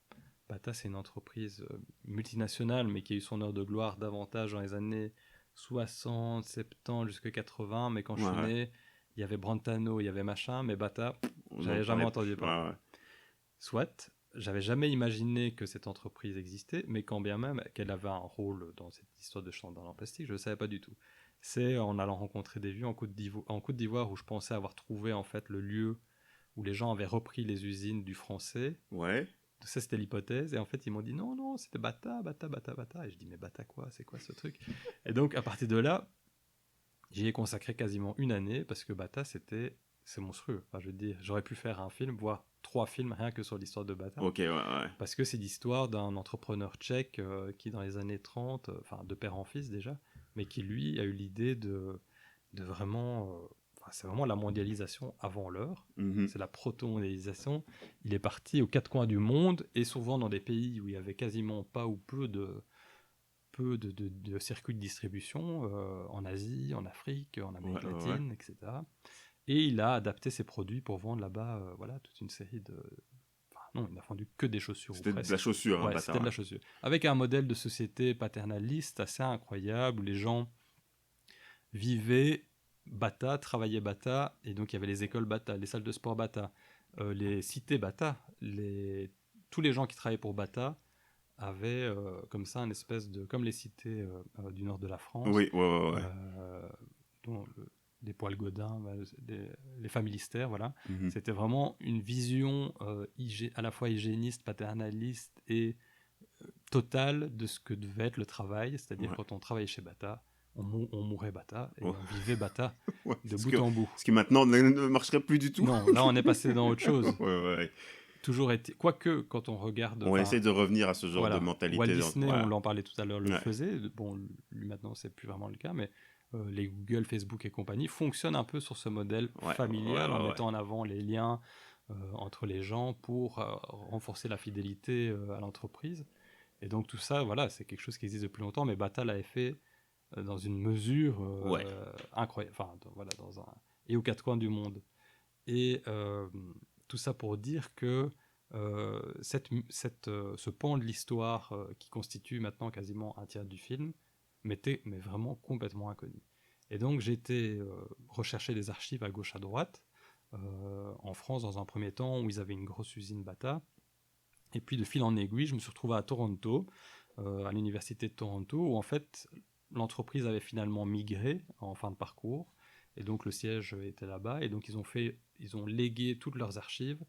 Bata, c'est une entreprise multinationale, mais qui a eu son heure de gloire davantage dans les années 60, 70, jusqu'à 80. Mais quand je suis né, il y avait Brantano, il y avait machin, mais Bata, j'avais jamais entendu parler. Soit, j'avais jamais imaginé que cette entreprise existait, mais quand bien même qu'elle avait un rôle dans cette histoire de chandail en plastique, je ne savais pas du tout. C'est en allant rencontrer des vieux en Côte d'Ivoire où je pensais avoir trouvé en fait le lieu où les gens avaient repris les usines du français. Ouais. Ça, c'était l'hypothèse. Et en fait, ils m'ont dit non, c'était Bata. Et je dis, mais Bata quoi? C'est quoi ce truc? Et donc, à partir de là, j'y ai consacré quasiment une année parce que Bata, c'est monstrueux. Enfin, je veux dire, j'aurais pu faire un film, voire 3 films rien que sur l'histoire de Bata. Ok, ouais. Parce que c'est l'histoire d'un entrepreneur tchèque qui, dans les années 30, enfin de père en fils déjà, mais qui lui a eu l'idée de vraiment. C'est vraiment la mondialisation avant l'heure. Mm-hmm. C'est la proto-mondialisation. Il est parti aux 4 coins du monde et souvent dans des pays où il y avait quasiment pas ou peu de circuits de distribution, en Asie, en Afrique, en Amérique latine, etc. Et il a adapté ses produits pour vendre là-bas, toute une série de... Non, il n'a vendu que des chaussures. C'était de la chaussure. Ouais, c'était de la chaussure. Avec un modèle de société paternaliste assez incroyable, où les gens vivaient Bata, travaillaient Bata, et donc il y avait les écoles Bata, les salles de sport Bata, les cités Bata, tous les gens qui travaillaient pour Bata avaient comme ça une espèce de... Comme les cités du nord de la France. Oui, ouais. Dont des poils Godin, les familistères, voilà. Mm-hmm. C'était vraiment une vision à la fois hygiéniste, paternaliste et totale de ce que devait être le travail. C'est-à-dire quand on travaillait chez Bata, on mourait Bata et on vivait Bata de bout en bout. Ce qui maintenant ne marcherait plus du tout. Non, là on est passé dans autre chose. Ouais. Toujours été... Quoique, quand on regarde... On essaie de revenir à ce genre de mentalité. Walt Disney, on l'en parlait tout à l'heure, le faisait. Bon, lui maintenant, c'est plus vraiment le cas, mais les Google, Facebook et compagnie fonctionnent un peu sur ce modèle familial en mettant en avant les liens entre les gens pour renforcer la fidélité à l'entreprise. Et donc tout ça, c'est quelque chose qui existe depuis longtemps, mais Bata l'avait fait dans une mesure incroyable. Enfin, et aux 4 coins du monde. Et tout ça pour dire que ce pan de l'histoire qui constitue maintenant quasiment un tiers du film m'était vraiment complètement inconnu. Et donc j'ai été rechercher des archives à gauche à droite en France dans un premier temps où ils avaient une grosse usine Bata. Et puis de fil en aiguille, je me suis retrouvé à Toronto, à l'université de Toronto, où en fait l'entreprise avait finalement migré en fin de parcours. Et donc le siège était là-bas. Et donc ils ont légué toutes leurs archives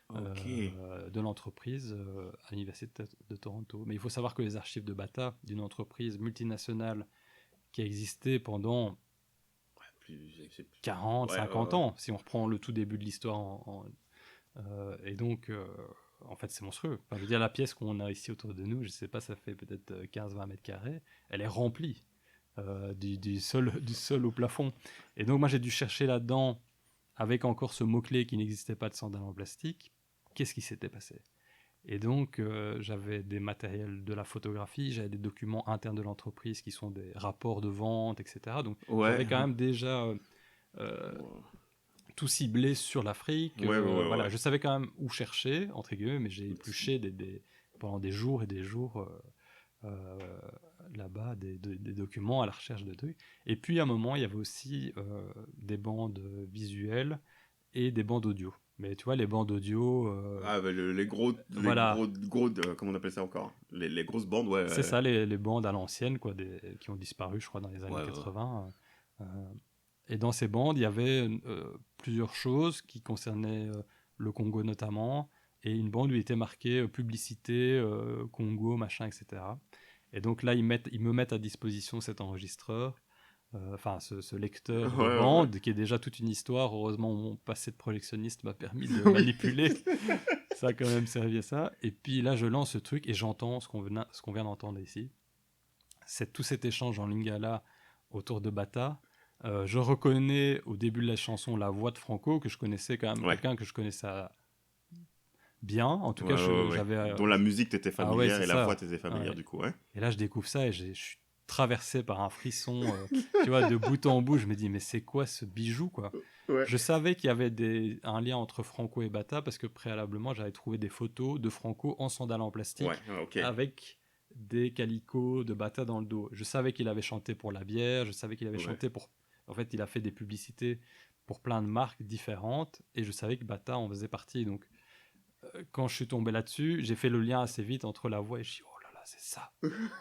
de l'entreprise à l'université de Toronto. Mais il faut savoir que les archives de Bata, d'une entreprise multinationale qui a existé pendant 40, 50 ans, si on reprend le tout début de l'histoire. Et donc, en fait, c'est monstrueux. Enfin, je veux dire, la pièce qu'on a ici autour de nous, je ne sais pas, ça fait peut-être 15-20 mètres carrés, elle est remplie du sol au plafond. Et donc, moi, j'ai dû chercher là-dedans, avec encore ce mot-clé qui n'existait pas de sandales en plastique, qu'est-ce qui s'était passé? Et donc, j'avais des matériels de la photographie, j'avais des documents internes de l'entreprise qui sont des rapports de vente, etc. Donc, j'avais quand même déjà tout ciblé sur l'Afrique. Voilà, je savais quand même où chercher, entre guillemets, mais j'ai épluché pendant des jours et des jours là-bas des documents à la recherche de trucs. Et puis, à un moment, il y avait aussi des bandes visuelles et des bandes audio. Mais tu vois, les bandes audio... les gros, comment on appelle ça encore? Les grosses bandes, ouais. C'est ça, les bandes à l'ancienne, quoi, qui ont disparu, je crois, dans les années 80. Et dans ces bandes, il y avait plusieurs choses qui concernaient le Congo notamment, et une bande où il était marqué publicité, Congo, machin, etc. Et donc là, ils me mettent à disposition cet enregistreur, ce lecteur de bande, qui est déjà toute une histoire. Heureusement, mon passé de projectionniste m'a permis de manipuler. Ça a quand même servi à ça. Et puis là, je lance ce truc et j'entends ce qu'on vient d'entendre ici. C'est tout cet échange en lingala autour de Bata. Je reconnais au début de la chanson la voix de Franco, que je connaissais quand même, quelqu'un que je connaissais bien. En tout cas, j'avais... dont la musique t'était familière et la voix t'était familière du coup. Ouais. Et là, je découvre ça et je suis traversé par un frisson, tu vois, de bout en bout. Je me dis, mais c'est quoi ce bijou, quoi? Je savais qu'il y avait un lien entre Franco et Bata parce que préalablement, j'avais trouvé des photos de Franco en sandales en plastique avec des calicots de Bata dans le dos. Je savais qu'il avait chanté pour la bière, je savais qu'il avait chanté pour... En fait, il a fait des publicités pour plein de marques différentes et je savais que Bata en faisait partie. Donc, quand je suis tombé là-dessus, j'ai fait le lien assez vite entre la voix et je dis, oh là là, c'est ça.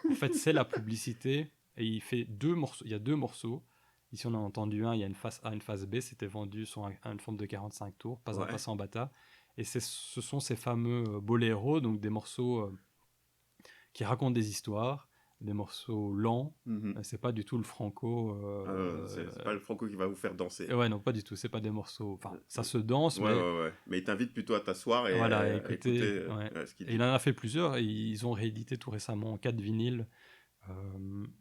En fait, c'est la publicité. Et il fait 2 morceaux. Il y a 2 morceaux. Ici, on a entendu un. Il y a une face A, une face B. C'était vendu sur une forme de 45 tours, pas un passant en Bata. Et ce sont ces fameux boléros, donc des morceaux qui racontent des histoires, des morceaux lents. C'est pas du tout le Franco. C'est pas le Franco qui va vous faire danser. Ouais, non, pas du tout. C'est pas des morceaux. Enfin, ça se danse. Mais il t'invite plutôt à t'asseoir et écouter ce qu'il dit. Et il en a fait plusieurs. Et ils ont réédité tout récemment 4 vinyles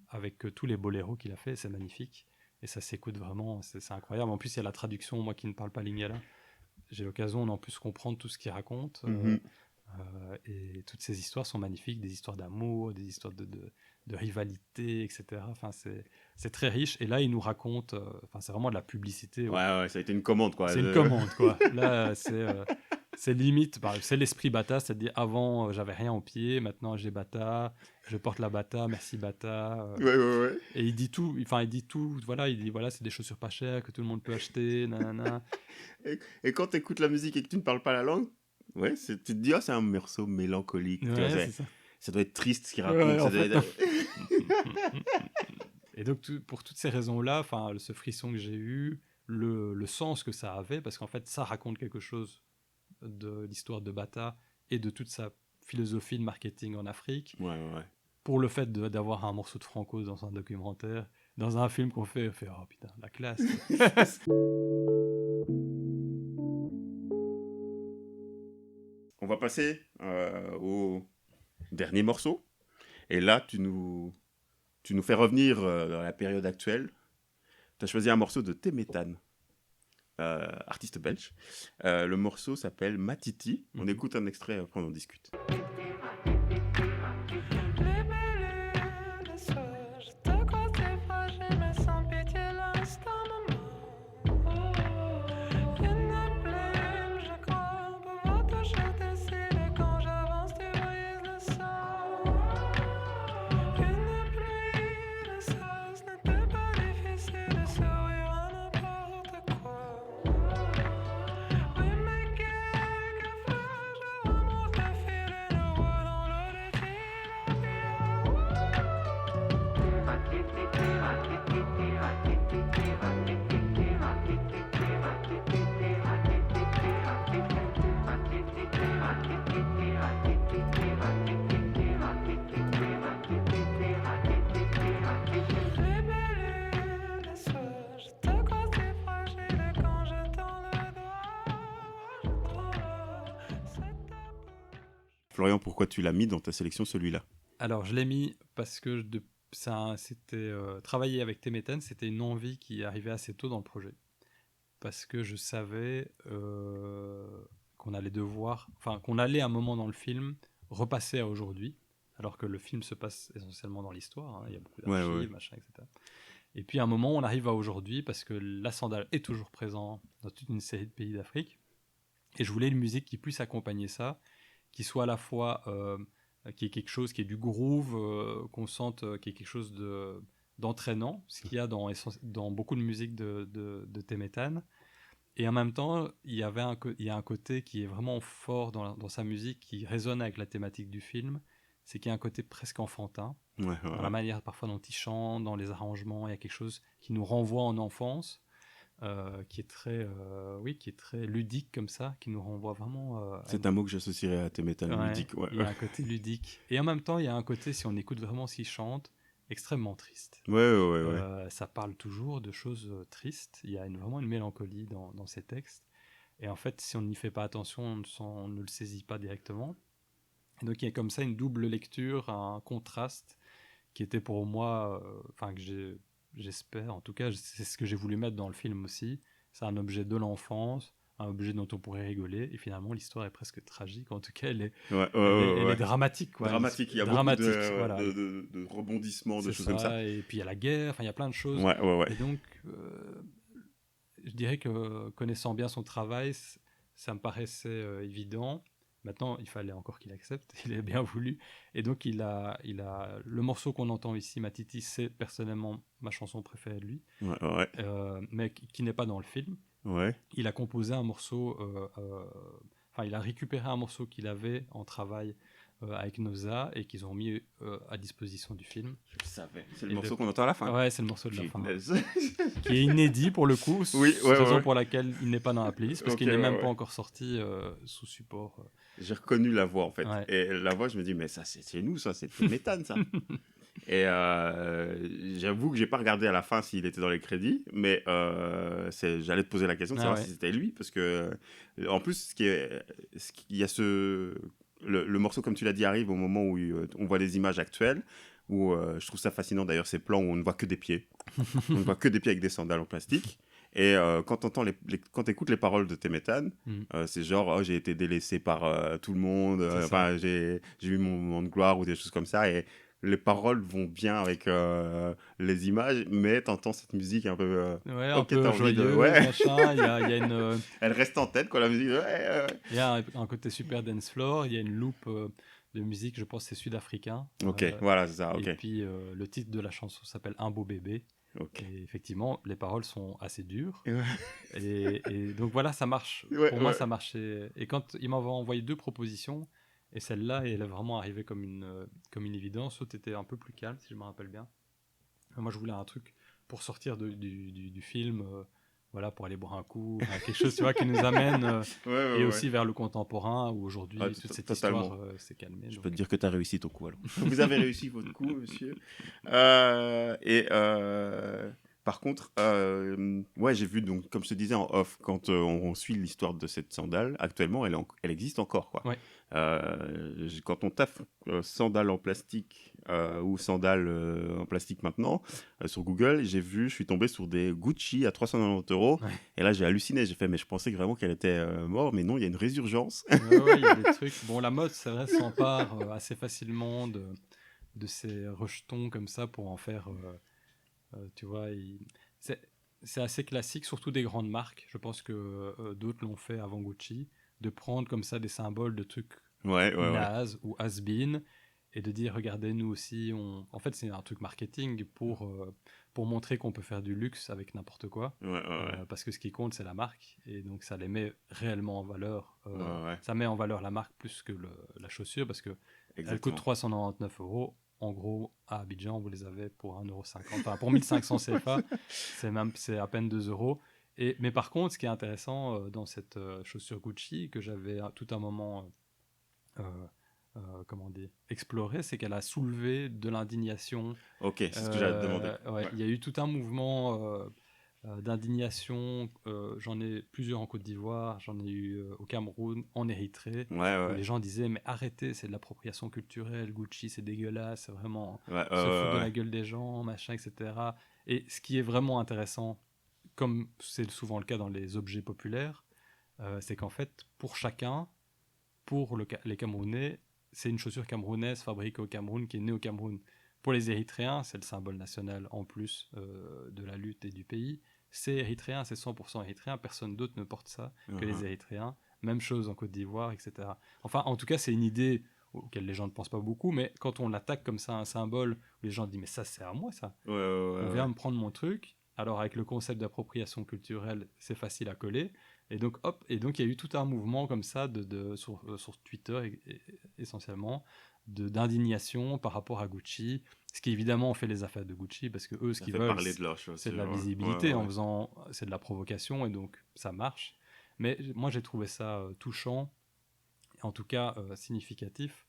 avec tous les boléros qu'il a fait. C'est magnifique. Et ça s'écoute vraiment. C'est incroyable. En plus, il y a la traduction. Moi qui ne parle pas lingala, j'ai l'occasion d'en plus comprendre tout ce qu'il raconte. Et toutes ces histoires sont magnifiques. Des histoires d'amour, des histoires de rivalité, etc. Enfin, c'est très riche. Et là, il nous raconte... c'est vraiment de la publicité. Ouais, ça a été une commande, quoi. C'est une commande, quoi. Là, c'est limite... c'est l'esprit Bata, c'est-à-dire avant, j'avais rien au pied, maintenant j'ai Bata, je porte la Bata, merci Bata. Et il dit tout, voilà, il dit, voilà, c'est des chaussures pas chères que tout le monde peut acheter, nanana. Et quand tu écoutes la musique et que tu ne parles pas la langue, tu te dis, c'est un morceau mélancolique. Ouais, ça doit être triste ce qu'il raconte. Et donc, pour toutes ces raisons-là, ce frisson que j'ai eu, le sens que ça avait, parce qu'en fait, ça raconte quelque chose de l'histoire de Bata et de toute sa philosophie de marketing en Afrique. Pour le fait d'avoir un morceau de Franco dans un documentaire, dans un film qu'on fait oh putain, la classe. On va passer au dernier morceau. Et là, tu nous fais revenir dans la période actuelle. Tu as choisi un morceau de Temetan, artiste belge. Le morceau s'appelle Matiti. On écoute un extrait, après on en discute. Florian, pourquoi tu l'as mis dans ta sélection, celui-là? Alors, je l'ai mis parce que c'était travailler avec Temetan, c'était une envie qui arrivait assez tôt dans le projet. Parce que je savais qu'on allait à un moment dans le film repasser à aujourd'hui, alors que le film se passe essentiellement dans l'histoire. Il y a beaucoup d'archives, machin, etc. Et puis à un moment, on arrive à aujourd'hui parce que la sandale est toujours présente dans toute une série de pays d'Afrique. Et je voulais une musique qui puisse accompagner ça, qui soit à la fois qui est quelque chose qui est du groove, qu'on sente qui est quelque chose d'entraînant, ce qu'il y a dans beaucoup de musique de Temetan. Et en même temps, il y a un côté qui est vraiment fort dans sa musique, qui résonne avec la thématique du film, c'est qu'il y a un côté presque enfantin, dans la manière parfois dont il chante, dans les arrangements, il y a quelque chose qui nous renvoie en enfance. qui est très ludique comme ça, qui nous renvoie vraiment... C'est un mot que j'associerais à Temetan, ludique. Ouais. Il y a un côté ludique. Et en même temps, il y a un côté, si on écoute vraiment ce qu'il chante, extrêmement triste. Ouais. Ça parle toujours de choses tristes. Il y a vraiment une mélancolie dans ces textes. Et en fait, si on n'y fait pas attention, on ne le saisit pas directement. Et donc, il y a comme ça une double lecture, un contraste qui était pour moi, que j'espère, en tout cas, c'est ce que j'ai voulu mettre dans le film aussi. C'est un objet de l'enfance, un objet dont on pourrait rigoler. Et finalement, l'histoire est presque tragique. En tout cas, elle est dramatique. Quoi. Dramatique, il y a beaucoup de rebondissements, de choses comme ça. Et puis, il y a la guerre, il y a plein de choses. Ouais. Et donc... je dirais que connaissant bien son travail, ça me paraissait évident. Maintenant, il fallait encore qu'il accepte. Il est bien voulu. Et donc, il a le morceau qu'on entend ici, Matiti, c'est personnellement ma chanson préférée de lui, mais qui n'est pas dans le film. Ouais. Il a composé un morceau. Il a récupéré un morceau qu'il avait en travail avec Noza et qu'ils ont mis à disposition du film. Je le savais. C'est le morceau qu'on entend à la fin. Ouais, c'est le morceau de la fin. Qui est inédit pour le coup. Raison pour laquelle il n'est pas dans la playlist, parce qu'il n'est même pas encore sorti sous support. J'ai reconnu la voix en fait. Ouais. Et la voix, je me dis, mais ça, c'est nous, ça, c'est Temetan, ça. Et j'avoue que j'ai pas regardé à la fin s'il était dans les crédits, mais j'allais te poser la question de savoir si c'était lui, parce que en plus, il y a le morceau, comme tu l'as dit, arrive au moment où on voit des images actuelles, où je trouve ça fascinant d'ailleurs, ces plans où on ne voit que des pieds. On ne voit que des pieds avec des sandales en plastique. Et quand tu écoutes les paroles de Temetan, c'est genre j'ai été délaissé par tout le monde, j'ai eu mon moment de gloire ou des choses comme ça. Et les paroles vont bien avec les images, mais t'entends cette musique un peu... un peu joyeuse, machin. Il y a une... Elle reste en tête, quoi, la musique. Il y a un côté super dance floor, il y a une loupe de musique, je pense que c'est sud-africain. Voilà, c'est ça. Et puis, le titre de la chanson s'appelle « Un beau bébé ». Et effectivement, les paroles sont assez dures. Et donc voilà, ça marche. Pour moi, ça marchait. Et quand il m'avait envoyé 2 propositions, et celle-là, elle est vraiment arrivée comme une évidence. L'autre était un peu plus calme, si je me rappelle bien. Moi, je voulais un truc pour sortir du film, pour aller boire un coup, quelque chose qui nous amène aussi vers le contemporain, où aujourd'hui, toute cette histoire s'est calmée. Je peux te dire que tu as réussi ton coup, alors. Vous avez réussi votre coup, monsieur. Par contre, j'ai vu, donc, comme je te disais en off, quand on suit l'histoire de cette sandale, actuellement, elle existe encore, quoi. Ouais. Quand on tape sandales en plastique ou sandales en plastique maintenant, sur Google, je suis tombé sur des Gucci à 390 €. Ouais. Et là, j'ai halluciné. J'ai fait, mais je pensais vraiment qu'elle était morte, mais non, il y a une résurgence. Il y a des trucs. Bon, la mode, c'est vrai, s'empare assez facilement de ces rejetons comme ça pour en faire... tu vois, c'est assez classique, surtout des grandes marques. Je pense que d'autres l'ont fait avant Gucci, de prendre comme ça des symboles de trucs naze ou has-been et de dire, regardez, nous aussi, en fait, c'est un truc marketing pour montrer qu'on peut faire du luxe avec n'importe quoi. Parce que ce qui compte, c'est la marque. Et donc, ça les met réellement en valeur. Ça met en valeur la marque plus que la chaussure, parce qu'elle coûte 399 €. En gros, à Abidjan, vous les avez pour 1,50 €. Enfin, pour 1500 CFA, c'est à peine 2 €. Mais par contre, ce qui est intéressant dans cette chaussure Gucci, que j'avais tout un moment exploré, c'est qu'elle a soulevé de l'indignation. Ok, c'est ce que j'allais te demander. Il y a eu tout un mouvement d'indignation. J'en ai plusieurs en Côte d'Ivoire, j'en ai eu au Cameroun, en Érythrée. Où les gens disaient, mais arrêtez, c'est de l'appropriation culturelle, Gucci, c'est dégueulasse, c'est vraiment se foutre de la gueule des gens, machin, etc. Et ce qui est vraiment intéressant, comme c'est souvent le cas dans les objets populaires, c'est qu'en fait, pour chacun, pour les Camerounais, c'est une chaussure camerounaise fabriquée au Cameroun, qui est née au Cameroun. Pour les Érythréens, c'est le symbole national en plus de la lutte et du pays. C'est érythréen, c'est 100% érythréen, personne d'autre ne porte ça que les Érythréens. Même chose en Côte d'Ivoire, etc. Enfin, en tout cas, c'est une idée auquel les gens ne pensent pas beaucoup, mais quand on l'attaque comme ça, un symbole, où les gens disent, mais ça, c'est à moi, ça. On vient me prendre mon truc. Alors, avec le concept d'appropriation culturelle, c'est facile à coller. Et donc, il y a eu tout un mouvement comme ça sur Twitter, essentiellement, d'indignation par rapport à Gucci, ce qui évidemment fait les affaires de Gucci, parce que eux, ce qu'ils veulent, c'est de la visibilité, en faisant, c'est de la provocation, et donc ça marche. Mais moi, j'ai trouvé ça touchant, en tout cas significatif,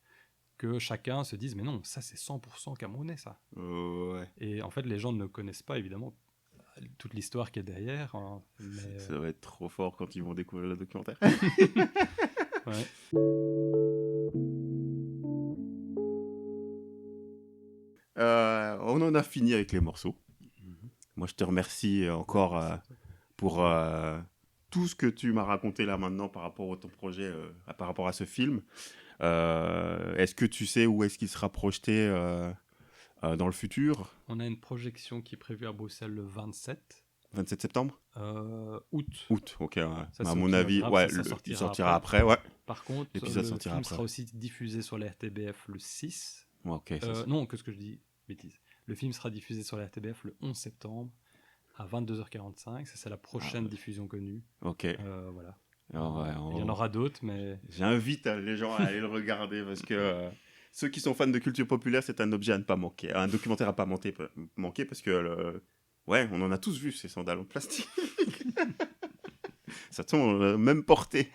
que chacun se dise, mais non, ça c'est 100% camerounais, ça. Et en fait, les gens ne connaissent pas, évidemment, toute l'histoire qui est derrière. Hein, mais... Ça va être trop fort quand ils vont découvrir le documentaire. Ouais. On en a fini avec les morceaux. Moi, je te remercie encore pour tout ce que tu m'as raconté là maintenant par rapport à ton projet, par rapport à ce film. Est-ce que tu sais où est-ce qu'il sera projeté dans le futur? On a une projection qui est prévue à Bruxelles le 27 septembre Août. Août, ok. Ouais. Ça, à mon avis, il sortira après. Ouais. Par contre, le film sera aussi diffusé sur la RTBF le 6. Okay, non, qu'est-ce que je dis? Bêtise. Le film sera diffusé sur la RTBF le 11 septembre à 22h45. Ça, c'est la prochaine diffusion connue. Ok. Voilà. Alors, il y en aura d'autres, mais... J'invite les gens à aller le regarder parce que ceux qui sont fans de culture populaire, c'est un objet à ne pas manquer. Un documentaire à ne pas manquer parce que, on en a tous vu ces sandales en plastique. Ça tombe même porté.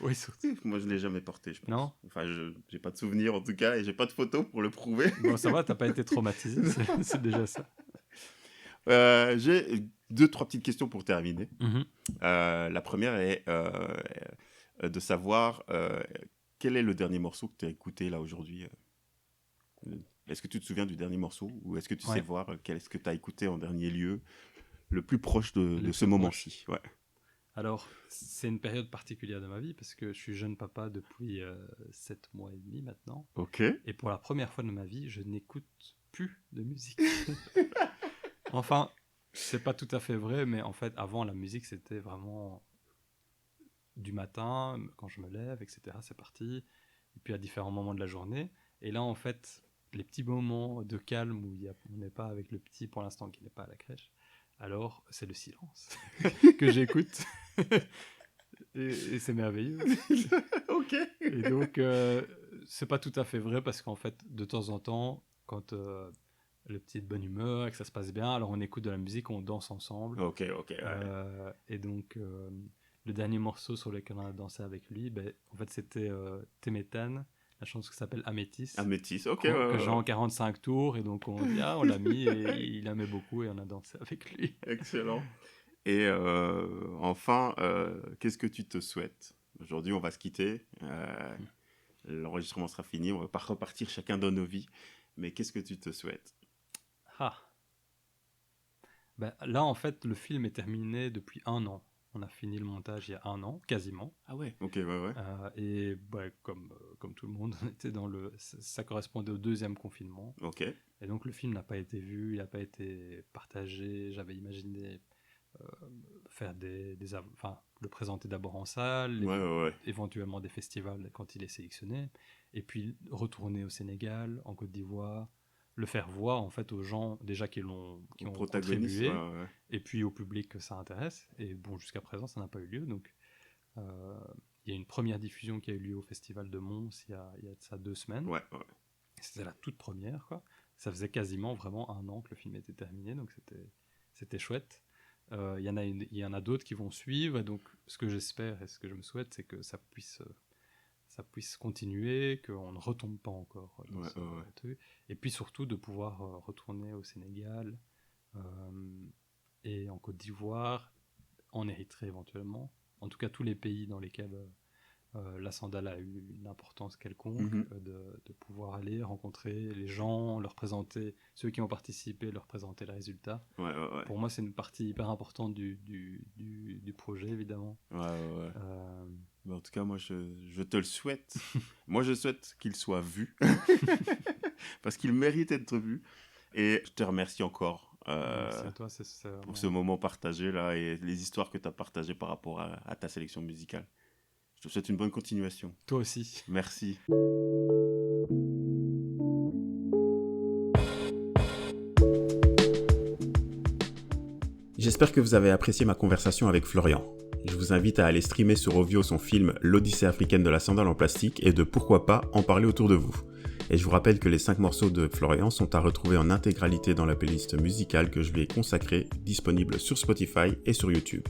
Oui, surtout. Moi, je ne l'ai jamais porté, je pense. Non. Enfin, je n'ai pas de souvenirs en tout cas et je n'ai pas de photos pour le prouver. Bon, ça va, tu n'as pas été traumatisé, c'est déjà ça. J'ai 2-3 petites questions pour terminer. La première est de savoir quel est le dernier morceau que tu as écouté là aujourd'hui. Est-ce que tu te souviens du dernier morceau ou est-ce que tu sais voir quel est-ce que tu as écouté en dernier lieu, le plus proche de ce moment-ci? Ouais. Alors, c'est une période particulière de ma vie parce que je suis jeune papa depuis 7 mois et demi maintenant. Ok. Et pour la première fois de ma vie, je n'écoute plus de musique. Enfin, c'est pas tout à fait vrai, mais en fait, avant, la musique, c'était vraiment du matin, quand je me lève, etc. C'est parti. Et puis à différents moments de la journée. Et là, en fait, les petits moments de calme où on n'est pas avec le petit pour l'instant qui n'est pas à la crèche, alors c'est le silence que j'écoute. et c'est merveilleux. Ok. Et donc, c'est pas tout à fait vrai parce qu'en fait, de temps en temps, quand le petit est de bonne humeur et que ça se passe bien, alors on écoute de la musique, on danse ensemble. Ok. Et donc, le dernier morceau sur lequel on a dansé avec lui, en fait, c'était Temetan, la chanson qui s'appelle Améthyste. Améthyste, ok. Que j'ai en 45 tours, et donc on l'a mis, et il aimait beaucoup, et on a dansé avec lui. Excellent. Et enfin, qu'est-ce que tu te souhaites? Aujourd'hui, on va se quitter. L'enregistrement sera fini, on va pas repartir chacun dans nos vies. Mais qu'est-ce que tu te souhaites? Là, en fait, le film est terminé depuis 1 an. On a fini le montage il y a 1 an, quasiment. Ah ouais. Ok, ouais. Et comme tout le monde, on était ça correspondait au 2e confinement. Ok. Et donc le film n'a pas été vu, il n'a pas été partagé. J'avais imaginé faire le présenter d'abord en salle, éventuellement des festivals quand il est sélectionné, et puis retourner au Sénégal, en Côte d'Ivoire, le faire voir en fait aux gens déjà qui ont contribué, et puis au public que ça intéresse. Et bon, jusqu'à présent ça n'a pas eu lieu, donc il y a une première diffusion qui a eu lieu au festival de Mons il y a de ça 2 semaines. C'était la toute première, quoi. Ça faisait quasiment vraiment 1 an que le film était terminé, donc c'était chouette. Il y en a d'autres qui vont suivre, et donc ce que j'espère et ce que je me souhaite, c'est que ça puisse continuer, qu'on ne retombe pas encore dans ce truc. Et puis surtout de pouvoir retourner au Sénégal et en Côte d'Ivoire, en Érythrée éventuellement, en tout cas tous les pays dans lesquels la sandale a eu une importance quelconque, de pouvoir aller rencontrer les gens, leur présenter, ceux qui ont participé, leur présenter le résultat. Pour moi, c'est une partie hyper importante du projet, évidemment. En tout cas, moi, je te le souhaite. Moi, je souhaite qu'il soit vu, parce qu'il mérite d'être vu. Et je te remercie encore Merci à toi, pour ce moment partagé là et les histoires que tu as partagées par rapport à ta sélection musicale. Je te souhaite une bonne continuation. Toi aussi. Merci. J'espère que vous avez apprécié ma conversation avec Florian. Je vous invite à aller streamer sur Ovio son film L'Odyssée africaine de la sandale en plastique et de pourquoi pas en parler autour de vous. Et je vous rappelle que les 5 morceaux de Florian sont à retrouver en intégralité dans la playlist musicale que je lui ai consacrée, disponible sur Spotify et sur YouTube.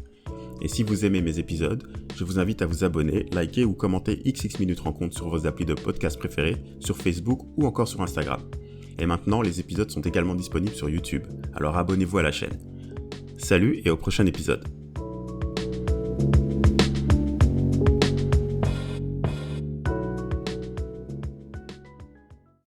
Et si vous aimez mes épisodes, je vous invite à vous abonner, liker ou commenter XX Minutes Rencontre sur vos applis de podcast préférés, sur Facebook ou encore sur Instagram. Et maintenant, les épisodes sont également disponibles sur YouTube, alors abonnez-vous à la chaîne. Salut et au prochain épisode.